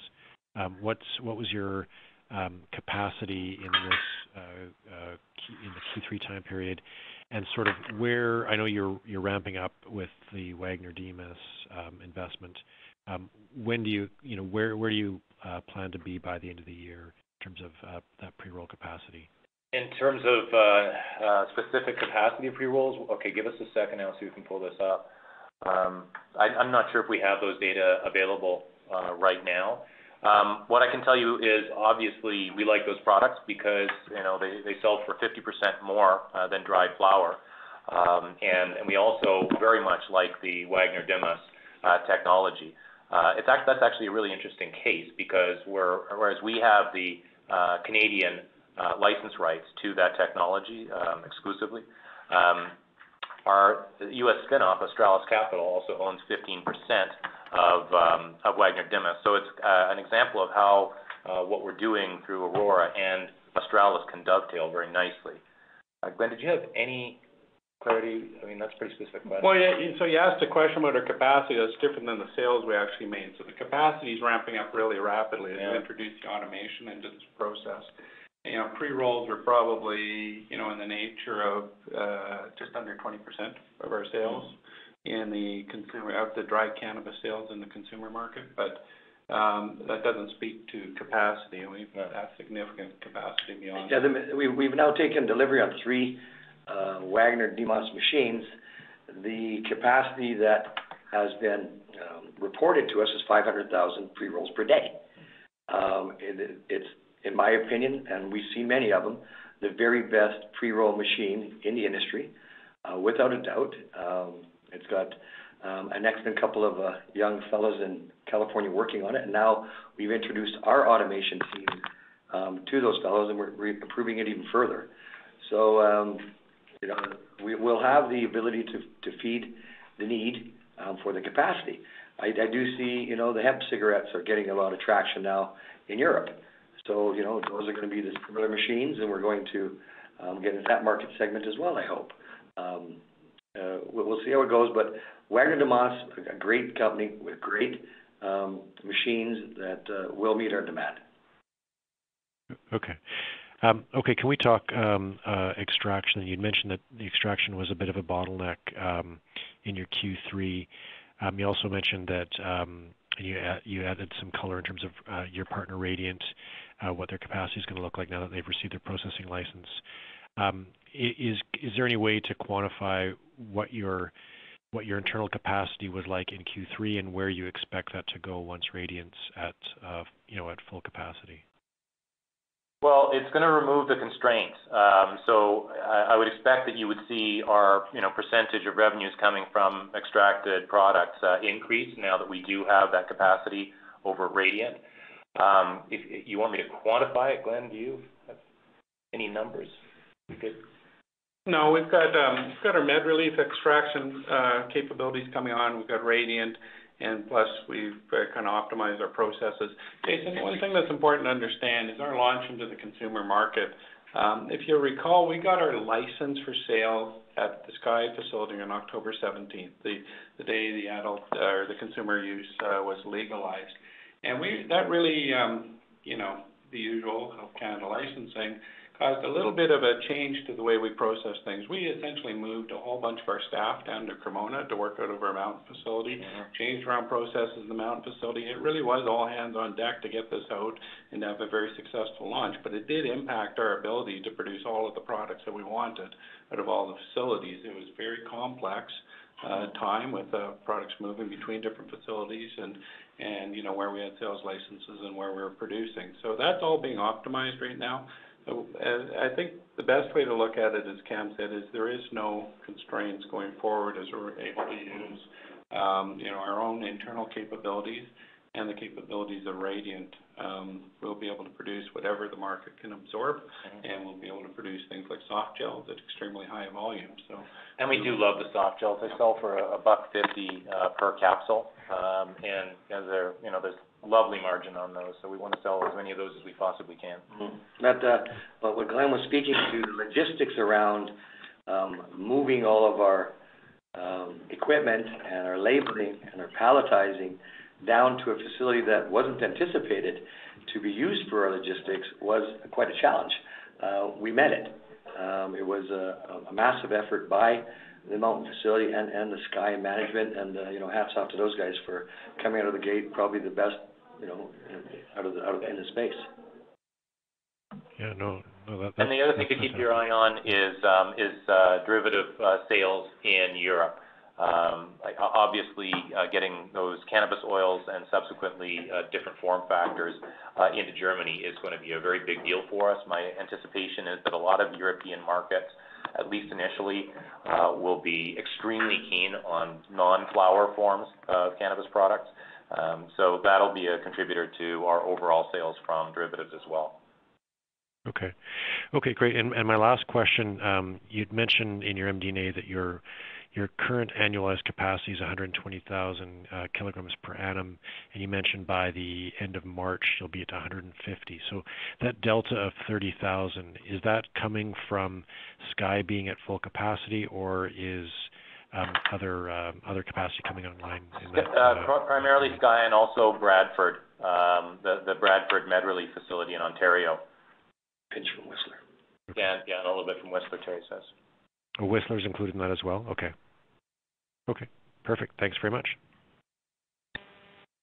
What was your capacity in this in the Q3 time period, and sort of where I know you're ramping up with the Wagner Demas investment. When do where do you plan to be by the end of the year in terms of that pre-roll capacity? In terms of specific capacity of pre-rolls, okay, give us a second, I'll see if we can pull this up. I'm not sure if we have those data available right now. What I can tell you is obviously we like those products because they sell for 50% more than dried flower, and we also very much like the Wagner Demas technology. That's actually a really interesting case because whereas we have the Canadian license rights to that technology exclusively, our U.S. spinoff, Australis Capital, also owns 15% of Wagner Demas. So it's an example of how what we're doing through Aurora and Australis can dovetail very nicely. Glenn, did you have any clarity? I mean, that's a pretty specific question. Well, yeah, so you asked a question about our capacity that's different than the sales we actually made. So the capacity is ramping up really rapidly as we introduce the automation into this process. Pre-rolls are probably, in the nature of just under 20% of our sales in the consumer, of the dry cannabis sales in the consumer market. But that doesn't speak to capacity, and we've got significant capacity beyond. Yeah, we've now taken delivery on 3 Wagner Demas machines. The capacity that has been reported to us is 500,000 pre-rolls per day. It's, in my opinion, and we see many of them, the very best pre-roll machine in the industry, without a doubt. It's got an excellent couple of young fellows in California working on it, and now we've introduced our automation team to those fellows, and we're improving it even further. So, we'll have the ability to feed the need for the capacity. I do see, the hemp cigarettes are getting a lot of traction now in Europe. So, those are going to be the similar machines, and we're going to get into that market segment as well, I hope. We'll see how it goes, but Wagner Demas, a great company with great machines that will meet our demand. Okay. Okay, can we talk extraction? You'd mentioned that the extraction was a bit of a bottleneck in your Q3. You also mentioned that you added some color in terms of your partner Radiant, what their capacity is going to look like now that they've received their processing license. Is there any way to quantify what your internal capacity was like in Q3 and where you expect that to go once Radiant's at full capacity? Well, it's going to remove the constraints. So I would expect that you would see our percentage of revenues coming from extracted products increase now that we do have that capacity over Radiant. If you want me to quantify it, Glenn, do you have any numbers? No, we've got our med relief extraction capabilities coming on. We've got Radiant, and plus we've kind of optimized our processes. Jason, one thing that's important to understand is our launch into the consumer market. If you recall, we got our license for sale at the Sky facility on October 17th, the day the adult or the consumer use was legalized. And that really, the usual Health Canada licensing caused a little bit of a change to the way we process things. We essentially moved a whole bunch of our staff down to Cremona to work out of our Mountain facility, changed around processes in the Mountain facility. It really was all hands on deck to get this out and have a very successful launch, but it did impact our ability to produce all of the products that we wanted out of all the facilities. It was very complex time with products moving between different facilities and where we had sales licenses and where we were producing. So that's all being optimized right now. So I think the best way to look at it, as Cam said, is there is no constraints going forward as we're able to use our own internal capabilities and the capabilities of Radiant. We'll be able to produce whatever the market can absorb, and we'll be able to produce things like soft gels at extremely high volume. And we do love the soft gels. They sell for $1.50 per capsule, and there's lovely margin on those. So we want to sell as many of those as we possibly can. But what Glenn was speaking to, the logistics around moving all of our equipment and our labeling and our palletizing down to a facility that wasn't anticipated to be used for our logistics was quite a challenge. We met it. It was a massive effort by the Mountain facility and the Sky management, and hats off to those guys for coming out of the gate, probably the best, out of the space. Yeah, no, that's... And the other thing to keep your eye on is derivative sales in Europe. Obviously, getting those cannabis oils and subsequently different form factors into Germany is going to be a very big deal for us. My anticipation is that a lot of European markets, at least initially, will be extremely keen on non-flower forms of cannabis products. So that'll be a contributor to our overall sales from derivatives as well. Okay, great. And my last question, you'd mentioned in your MD&A that your current annualized capacity is 120,000 kilograms per annum, and you mentioned by the end of March you'll be at 150. So that delta of 30,000, is that coming from Sky being at full capacity, or is other capacity coming online? Primarily Sky and also Bradford, the Bradford MedReleaf facility in Ontario. Pinch from Whistler. Yeah, and a little bit from Whistler, Terry says. Oh, Whistler's included in that as well? Okay, perfect. Thanks very much.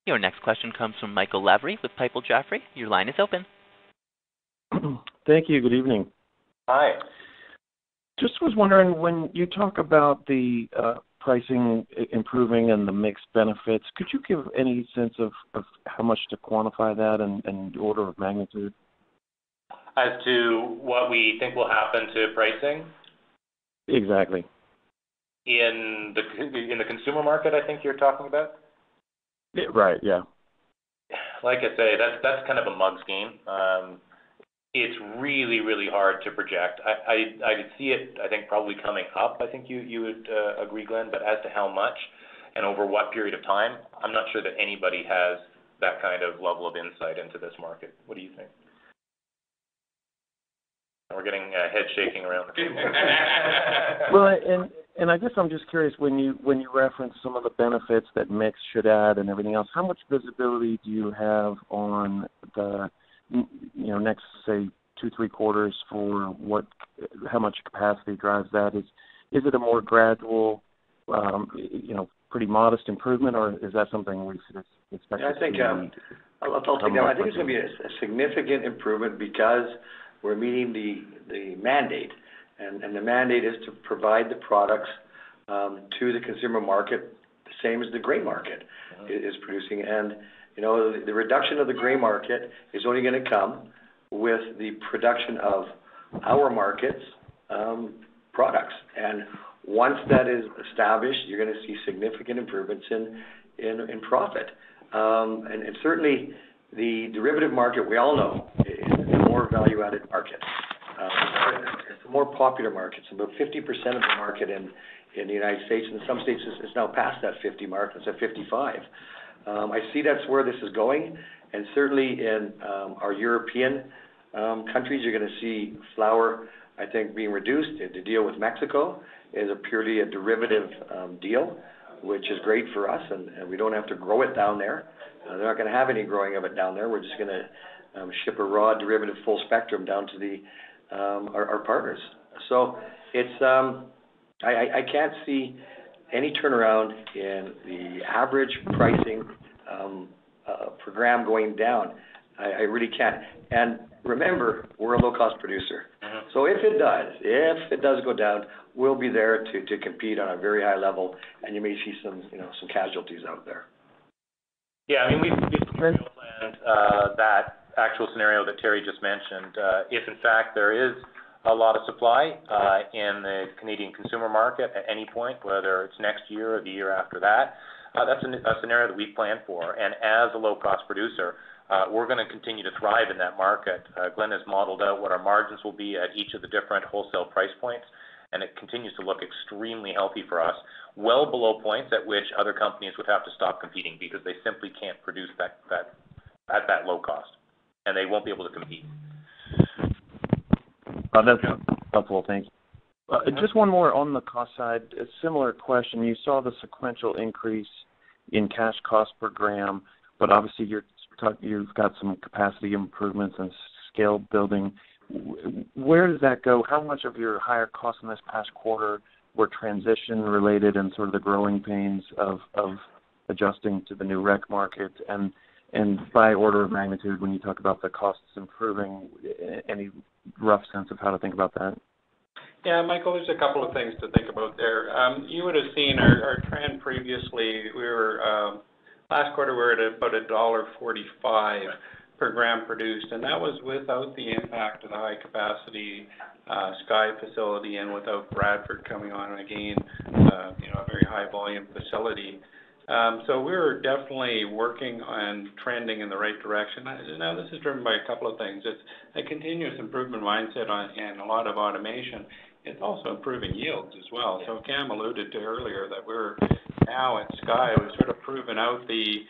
Your next question comes from Michael Lavery with Piper Jaffray. Your line is open. Thank you. Good evening. Hi. Just was wondering, when you talk about the pricing improving and the mixed benefits, could you give any sense of how much to quantify that and order of magnitude? As to what we think will happen to pricing? Exactly. In the consumer market, I think you're talking about? Right, yeah. Like I say, that's kind of a mug's game. It's really, really hard to project. I could see it, I think, probably coming up. I think you would agree, Glenn, but as to how much and over what period of time, I'm not sure that anybody has that kind of level of insight into this market. What do you think? We're getting head shaking around the table. Well, and I guess I'm just curious, when you reference some of the benefits that mix should add and everything else, how much visibility do you have on the next, say, 2-3 quarters for how much capacity drives that? Is it a more gradual, pretty modest improvement, or is that something we should expect? I think I'll take that. I think it's going to be a significant improvement because we're meeting the mandate, and the mandate is to provide the products to the consumer market the same as the gray market is producing. And the reduction of the gray market is only going to come with the production of our market's products. And once that is established, you're going to see significant improvements in profit. And certainly the derivative market, we all know, is a more value-added market. It's a more popular market. It's about 50% of the market in the United States. In some states, it's now past that 50 mark. It's at 55. I see that's where this is going. And certainly in our European countries, you're going to see flower, I think, being reduced. The deal with Mexico is purely a derivative deal, which is great for us, and we don't have to grow it down there. They're not going to have any growing of it down there. We're just going to ship a raw derivative full spectrum down to our partners. So it's I can't see any turnaround in the average pricing per gram going down. I really can't. And remember, we're a low-cost producer. So if it does go down, we'll be there to compete on a very high level, and you may see some casualties out there. Yeah, I mean, we've planned that actual scenario that Terry just mentioned. If in fact there is a lot of supply in the Canadian consumer market at any point, whether it's next year or the year after that, that's a scenario that we plan for. And as a low-cost producer, we're going to continue to thrive in that market. Glenn has modeled out what our margins will be at each of the different wholesale price points, and it continues to look extremely healthy for us, well below points at which other companies would have to stop competing because they simply can't produce that at that low cost, and they won't be able to compete. That's helpful. Thank you. Just one more on the cost side. A similar question. You saw the sequential increase in cash cost per gram, but obviously you're you've got some capacity improvements and scale building. Where does that go? How much of your higher costs in this past quarter were transition related and sort of the growing pains of adjusting to the new rec market? And by order of magnitude, when you talk about the costs improving, any rough sense of how to think about that? Yeah, Michael, there's a couple of things to think about there. You would have seen our trend previously. We were last quarter we were at about $1.45 per gram produced, and that was without the impact of the high capacity Sky facility and without Bradford coming on again, a very high volume facility. So we're definitely working on trending in the right direction. Now, this is driven by a couple of things. It's a continuous improvement mindset and a lot of automation. It's also improving yields as well. So Cam alluded to earlier that we're now at Sky, we've sort of proven out the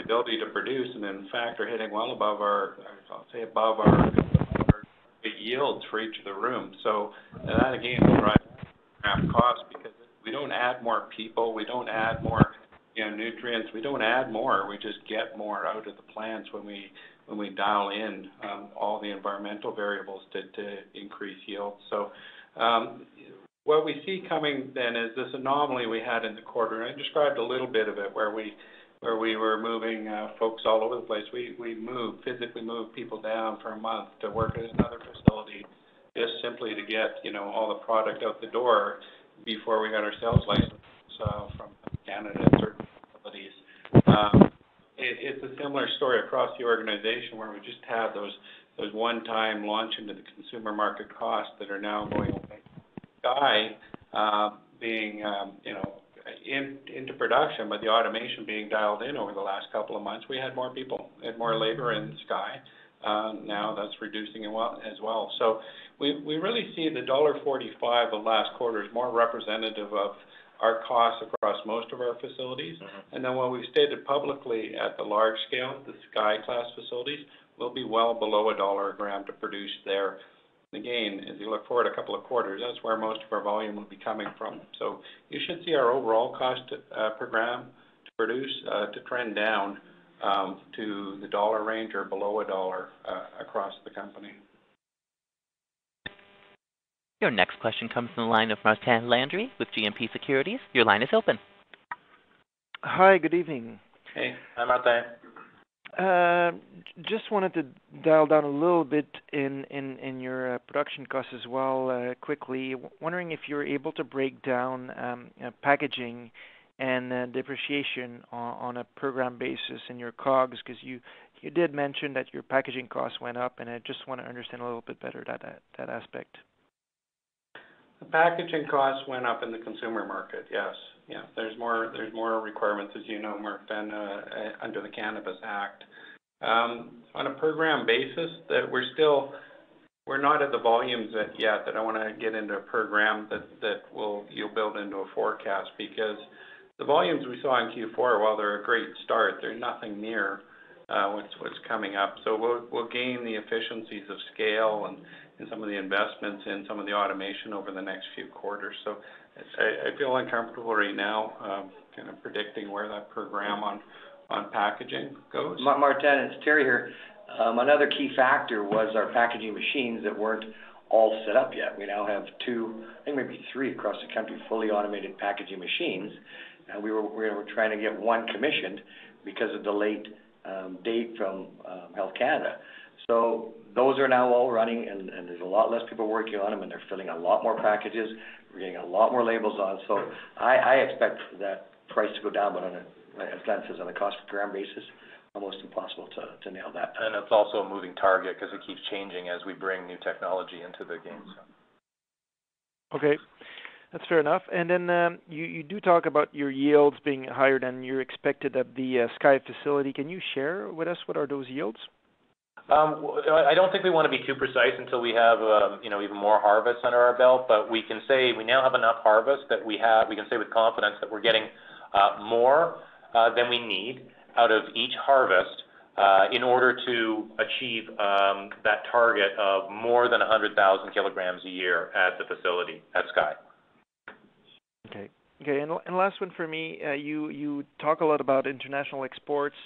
ability to produce, and in fact are hitting well above our yields for each of the rooms. So that again will drive costs because we don't add more people, we don't add more nutrients, we don't add more, we just get more out of the plants when we dial in all the environmental variables to increase yield. So what we see coming then is this anomaly we had in the quarter, and I described a little bit of it where we were moving folks all over the place. We physically moved people down for a month to work at another facility just simply to get all the product out the door before we got our sales license from Canada at certain facilities. It's a similar story across the organization where we just had those one-time launch into the consumer market costs that are now going away. Sky being into production, but the automation being dialed in over the last couple of months, we had more people, had more labor in Sky. Now that's reducing as well. So we really see the $1.45 of last quarter is more representative of our costs across most of our facilities. Mm-hmm. And then what we've stated publicly at the large scale, the Sky class facilities, will be well below $1 a gram to produce there. Again, as you look forward a couple of quarters, that's where most of our volume will be coming from. So you should see our overall cost per gram to produce to trend down to the dollar range or below $1 across the company. Your next question comes from the line of Martin Landry with GMP Securities. Your line is open. Hi, good evening. Hey, hi Martin. Just wanted to dial down a little bit in your production costs as well quickly. Wondering if you're able to break down packaging and depreciation on a per gram basis in your COGS, because you did mention that your packaging costs went up, and I just want to understand a little bit better that aspect. The packaging costs went up in the consumer market, yes. Yeah, there's more requirements, as you know, Mark, than under the Cannabis Act. On a per gram basis, that we're not at the volumes yet that I want to get into a per gram that you'll build into a forecast, because the volumes we saw in Q4, while they're a great start, they're nothing near what's coming up. So we'll gain the efficiencies of scale and some of the investments in some of the automation over the next few quarters. So I feel uncomfortable right now kind of predicting where that per gram on packaging goes. Martin, it's Terry here. Another key factor was our packaging machines that weren't all set up yet. We now have 2, I think maybe 3 across the country, fully automated packaging machines. And we were trying to get one commissioned because of the late date from Health Canada. So those are now all running, and there's a lot less people working on them, and they're filling a lot more packages. We're getting a lot more labels on. So I expect that price to go down, but as Glenn says, on a cost per gram basis, almost impossible to nail that. And it's also a moving target because it keeps changing as we bring new technology into the game. So. Okay, that's fair enough. And then you do talk about your yields being higher than you expected at the Sky facility. Can you share with us what are those yields? I don't think we want to be too precise until we have even more harvest under our belt, but we can say we now have enough harvest that we can say with confidence that we're getting more than we need out of each harvest in order to achieve that target of more than 100,000 kilograms a year at the facility at Sky. Okay, and last one for me. You talk a lot about international exports.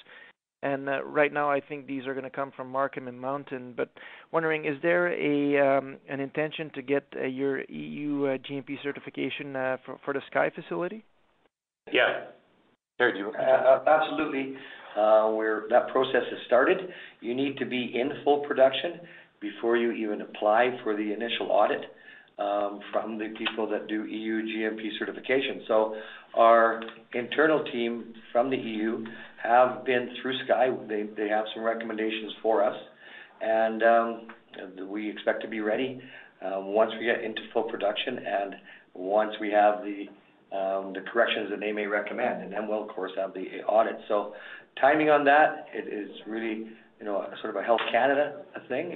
And right now, I think these are going to come from Markham and Mountain. But wondering, is there an intention to get your EU GMP certification for the Sky facility? Yeah. Terry, do you? Absolutely. That process has started. You need to be in full production before you even apply for the initial audit from the people that do EU GMP certification. So our internal team from the EU have been through Sky. They have some recommendations for us, and we expect to be ready once we get into full production and once we have the corrections that they may recommend, and then we'll of course have the audit. So timing on that, it is really sort of a Health Canada thing.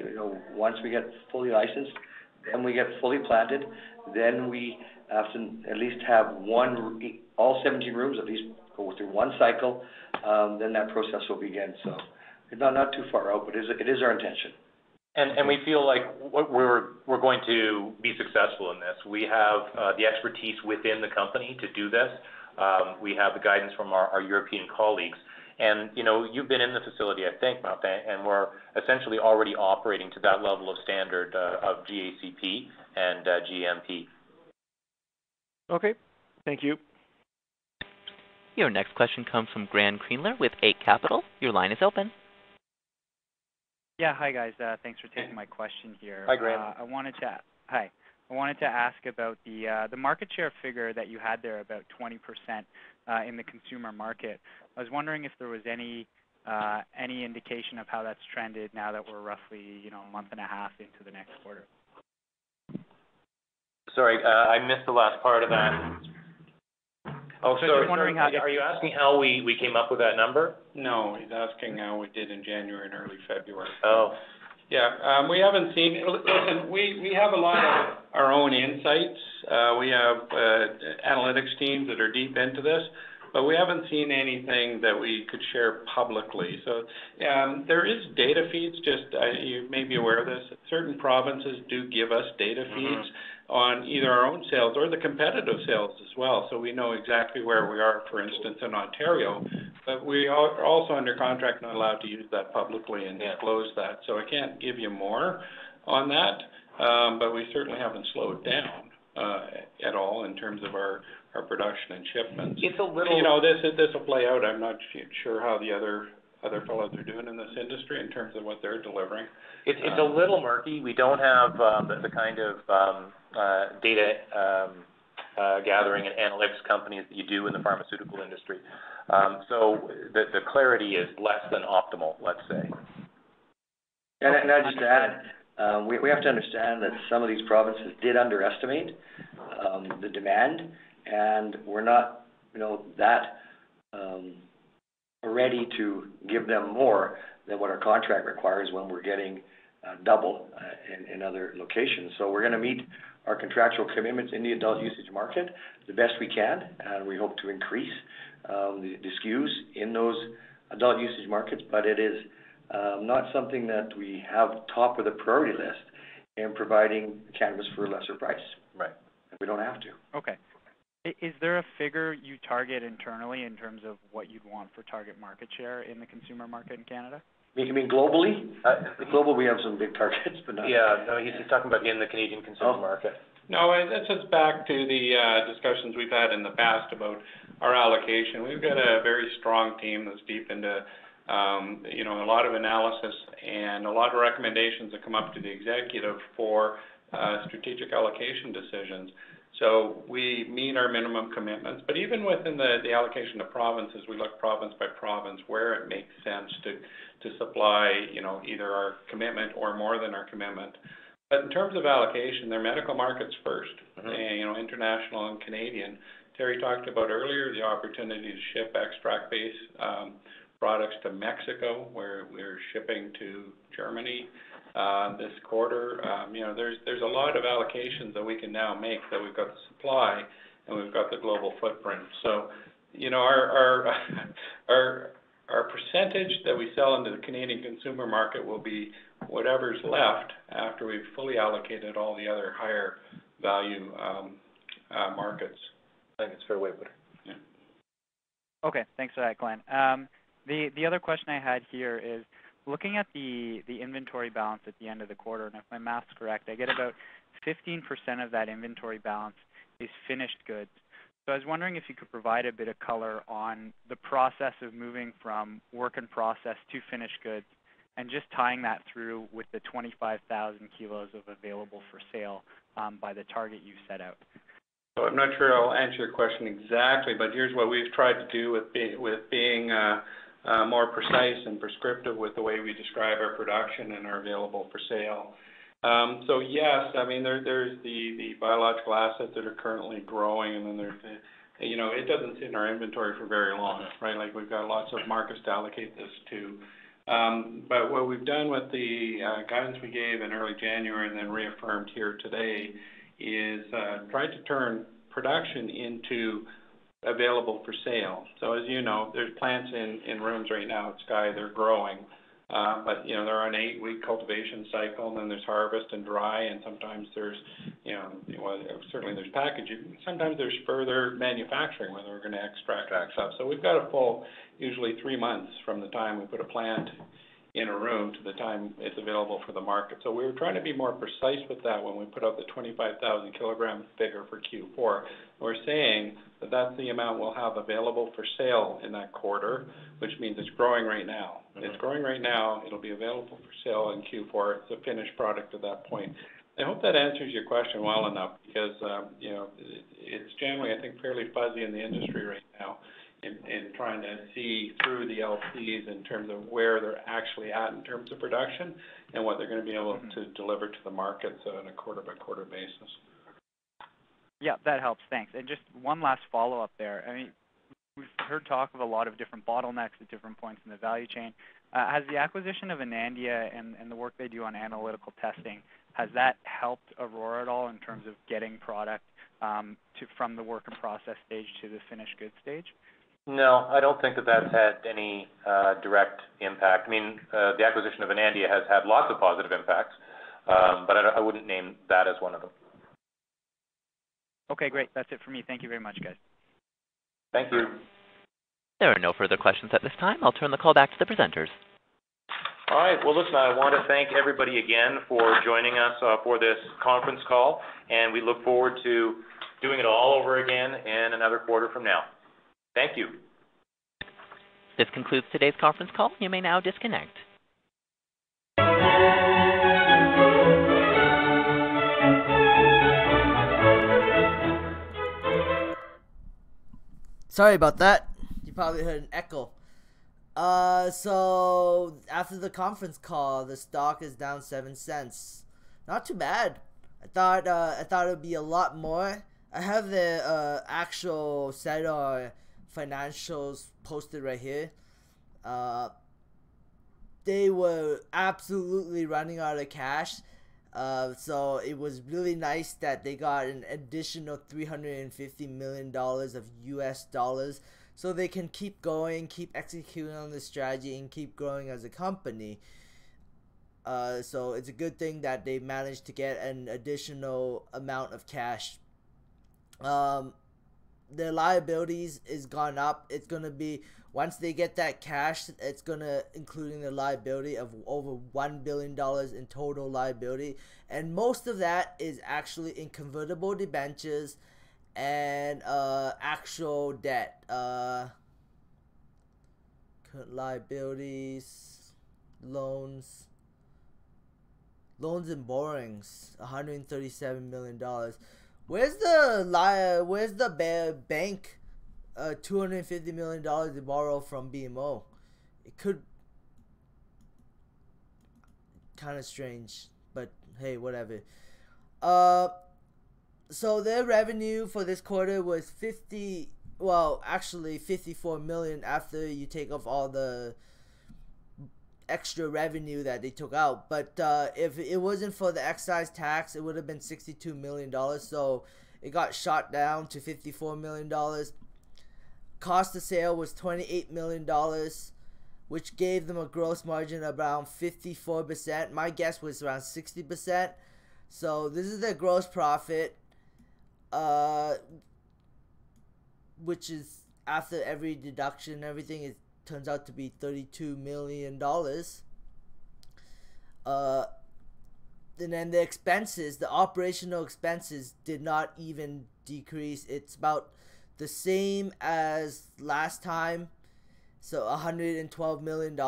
Once we get fully licensed, then we get fully planted, then we have to at least have all 17 rooms at least go through one cycle. Then that process will begin. So it's not too far out, but it is our intention. And we feel like we're going to be successful in this. We have the expertise within the company to do this. We have the guidance from our European colleagues. And, you've been in the facility, I think, Martin, and we're essentially already operating to that level of standard of GACP and GMP. Okay. Thank you. Your next question comes from Grant Krienler with 8 Capital. Your line is open. Yeah, hi guys. Thanks for taking my question here. Hi, Grant. I wanted to ask about the market share figure that you had there, about 20% in the consumer market. I was wondering if there was any indication of how that's trended now that we're roughly a month and a half into the next quarter. Sorry, I missed the last part of that. Oh, so sorry. Just wondering are you asking how we came up with that number? No, he's asking how we did in January and early February. Oh. Yeah, we haven't seen. Listen, we have a lot of our own insights. We have analytics teams that are deep into this, but we haven't seen anything that we could share publicly. So there is data feeds. Just you may be aware of this. Certain provinces do give us data feeds on either our own sales or the competitive sales as well. So we know exactly where we are, for instance, in Ontario. But we are also under contract, not allowed to use that publicly and disclose that. So I can't give you more on that, but we certainly haven't slowed down at all in terms of our production and shipments. It's a little... this will play out. I'm not sure how the other fellows are doing in this industry in terms of what they're delivering. It's a little murky. We don't have the kind of data gathering and analytics companies that you do in the pharmaceutical industry. So the clarity is less than optimal, let's say. And I'd just add, we have to understand that some of these provinces did underestimate the demand, and we're not, that ready to give them more than what our contract requires when we're getting double in other locations. So we're going to meet our contractual commitments in the adult usage market the best we can, and we hope to increase the SKUs in those adult usage markets, but it is not something that we have top of the priority list in providing cannabis for a lesser price. Right. We don't have to. Okay. Is there a figure you target internally in terms of what you'd want for target market share in the consumer market in Canada? You mean globally? Global, we have some big targets, but not... Yeah, no, he's talking about in the Canadian consumer market. No, that gets back to the discussions we've had in the past about our allocation. We've got a very strong team that's deep into, a lot of analysis and a lot of recommendations that come up to the executive for strategic allocation decisions. So we meet our minimum commitments, but even within the allocation of provinces, we look province by province where it makes sense to supply, either our commitment or more than our commitment. But in terms of allocation, they're medical markets first, and, international and Canadian. Terry talked about earlier the opportunity to ship extract-based products to Mexico, where we're shipping to Germany this quarter. There's a lot of allocations that we can now make that we've got the supply and we've got the global footprint. So, our percentage that we sell into the Canadian consumer market will be whatever's left after we've fully allocated all the other higher value markets. I think it's a fair way to put it. Yeah. Okay, thanks for that, Glenn. The other question I had here is looking at the inventory balance at the end of the quarter, and if my math's correct, I get about 15% of that inventory balance is finished goods. So I was wondering if you could provide a bit of color on the process of moving from work in process to finished goods, and just tying that through with the 25,000 kilos of available for sale by the target you've set out. So I'm not sure I'll answer your question exactly, but here's what we've tried to do with being more precise and prescriptive with the way we describe our production and our available for sale. So yes, I mean there's the biological assets that are currently growing, and then there's it doesn't sit in our inventory for very long, right? Like we've got lots of markets to allocate this to. But what we've done with the guidance we gave in early January and then reaffirmed here today is try to turn production into available for sale. So as you know, there's plants in rooms right now at Sky, they're growing. But they're on an 8-week cultivation cycle, and then there's harvest and dry, and sometimes there's, certainly there's packaging. Sometimes there's further manufacturing where we're going to extract stuff. So we've got a full, usually 3 months from the time we put a plant in a room to the time it's available for the market. So we were trying to be more precise with that when we put out the 25,000 kilogram figure for Q4. We're saying that that's the amount we'll have available for sale in that quarter, which means it's growing right now. Mm-hmm. It's growing right now. It'll be available for sale in Q4. It's a finished product at that point. I hope that answers your question well enough because, it's generally, I think, fairly fuzzy in the industry right now in trying to see through the LPs in terms of where they're actually at in terms of production and what they're going to be able to deliver to the markets on a quarter-by-quarter basis. Yeah, that helps. Thanks. And just one last follow-up there. I mean, we've heard talk of a lot of different bottlenecks at different points in the value chain. Has the acquisition of Anandia and the work they do on analytical testing, has that helped Aurora at all in terms of getting product from the work in process stage to the finished goods stage? No, I don't think that that's had any direct impact. I mean, the acquisition of Anandia has had lots of positive impacts, but I wouldn't name that as one of them. Okay, great. That's it for me. Thank you very much, guys. Thank you. There are no further questions at this time. I'll turn the call back to the presenters. All right. Well, listen, I want to thank everybody again for joining us for this conference call, and we look forward to doing it all over again in another quarter from now. Thank you. This concludes today's conference call. You may now disconnect. Sorry about that. You probably heard an echo. So after the conference call, the stock is down 7 cents. Not too bad. I thought it would be a lot more. I have the actual set of financials posted right here. They were absolutely running out of cash. So it was really nice that they got an additional $350 million of US dollars so they can keep going, keep executing on this strategy, and keep growing as a company. So it's a good thing that they managed to get an additional amount of cash. Their liabilities is gone up. It's going to be, once they get that cash, it's going to, including the liability of over $1 billion in total liability. And most of that is actually in convertible debentures and actual debt. Current liabilities, loans and borrowings, $137 million. Where's the bank $250 million to borrow from BMO? It could, kind of strange, but hey, whatever. So their revenue for this quarter was 54 million after you take off all the extra revenue that they took out. But if it wasn't for the excise tax, it would have been $62 million. So it got shot down to $54 million. Cost of sale was $28 million, which gave them a gross margin of around 54%. My guess was around 60%. So this is their gross profit, which is after every deduction and everything, is turns out to be $32 million. And then the expenses, the operational expenses, did not even decrease. It's about the same as last time, so $112 million.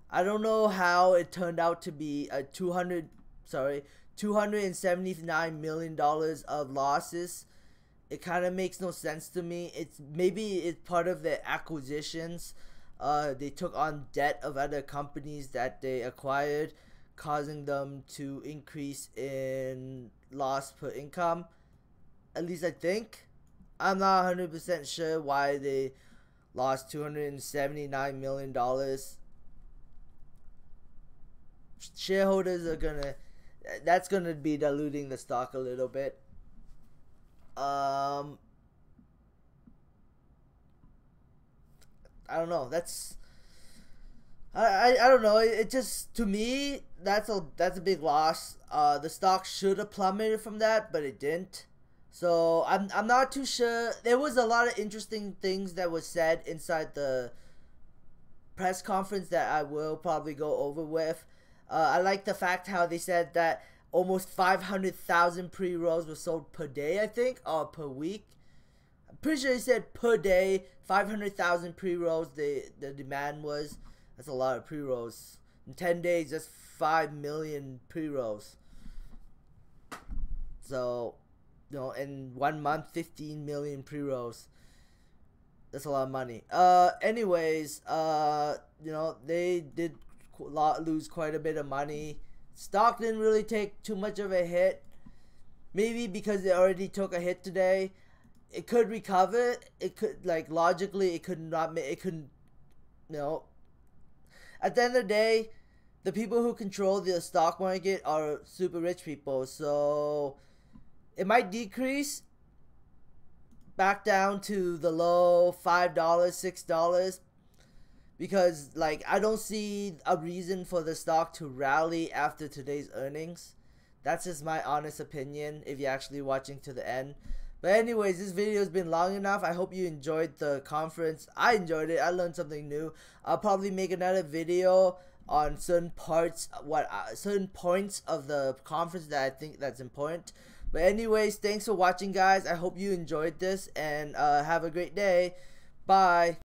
I don't know how it turned out to be a $279 million of losses. It kind of makes no sense to me. Maybe it's part of the acquisitions. They took on debt of other companies that they acquired, causing them to increase in loss per income. At least I think. I'm not 100% sure why they lost $279 million. Shareholders are that's gonna be diluting the stock a little bit. I don't know. I don't know. It just, to me, that's a big loss. The stock should have plummeted from that, but it didn't. So I'm not too sure. There was a lot of interesting things that was said inside the press conference that I will probably go over with. I like the fact how they said that almost 500,000 pre-rolls were sold per day, I think, or per week. I'm pretty sure he said per day, 500,000 pre-rolls the demand was. That's a lot of pre-rolls. In 10 days, that's 5 million pre-rolls. So, in 1 month, 15 million pre-rolls. That's a lot of money. Anyways, they did lose quite a bit of money. Stock didn't really take too much of a hit. Maybe because it already took a hit today. It could recover. It could, logically, it couldn't. At the end of the day, the people who control the stock market are super rich people. So it might decrease back down to the low $5, $6. Because, I don't see a reason for the stock to rally after today's earnings. That's just my honest opinion, if you're actually watching to the end. But anyways, this video has been long enough. I hope you enjoyed the conference. I enjoyed it. I learned something new. I'll probably make another video on certain points of the conference that I think that's important. But anyways, thanks for watching, guys. I hope you enjoyed this, and have a great day. Bye.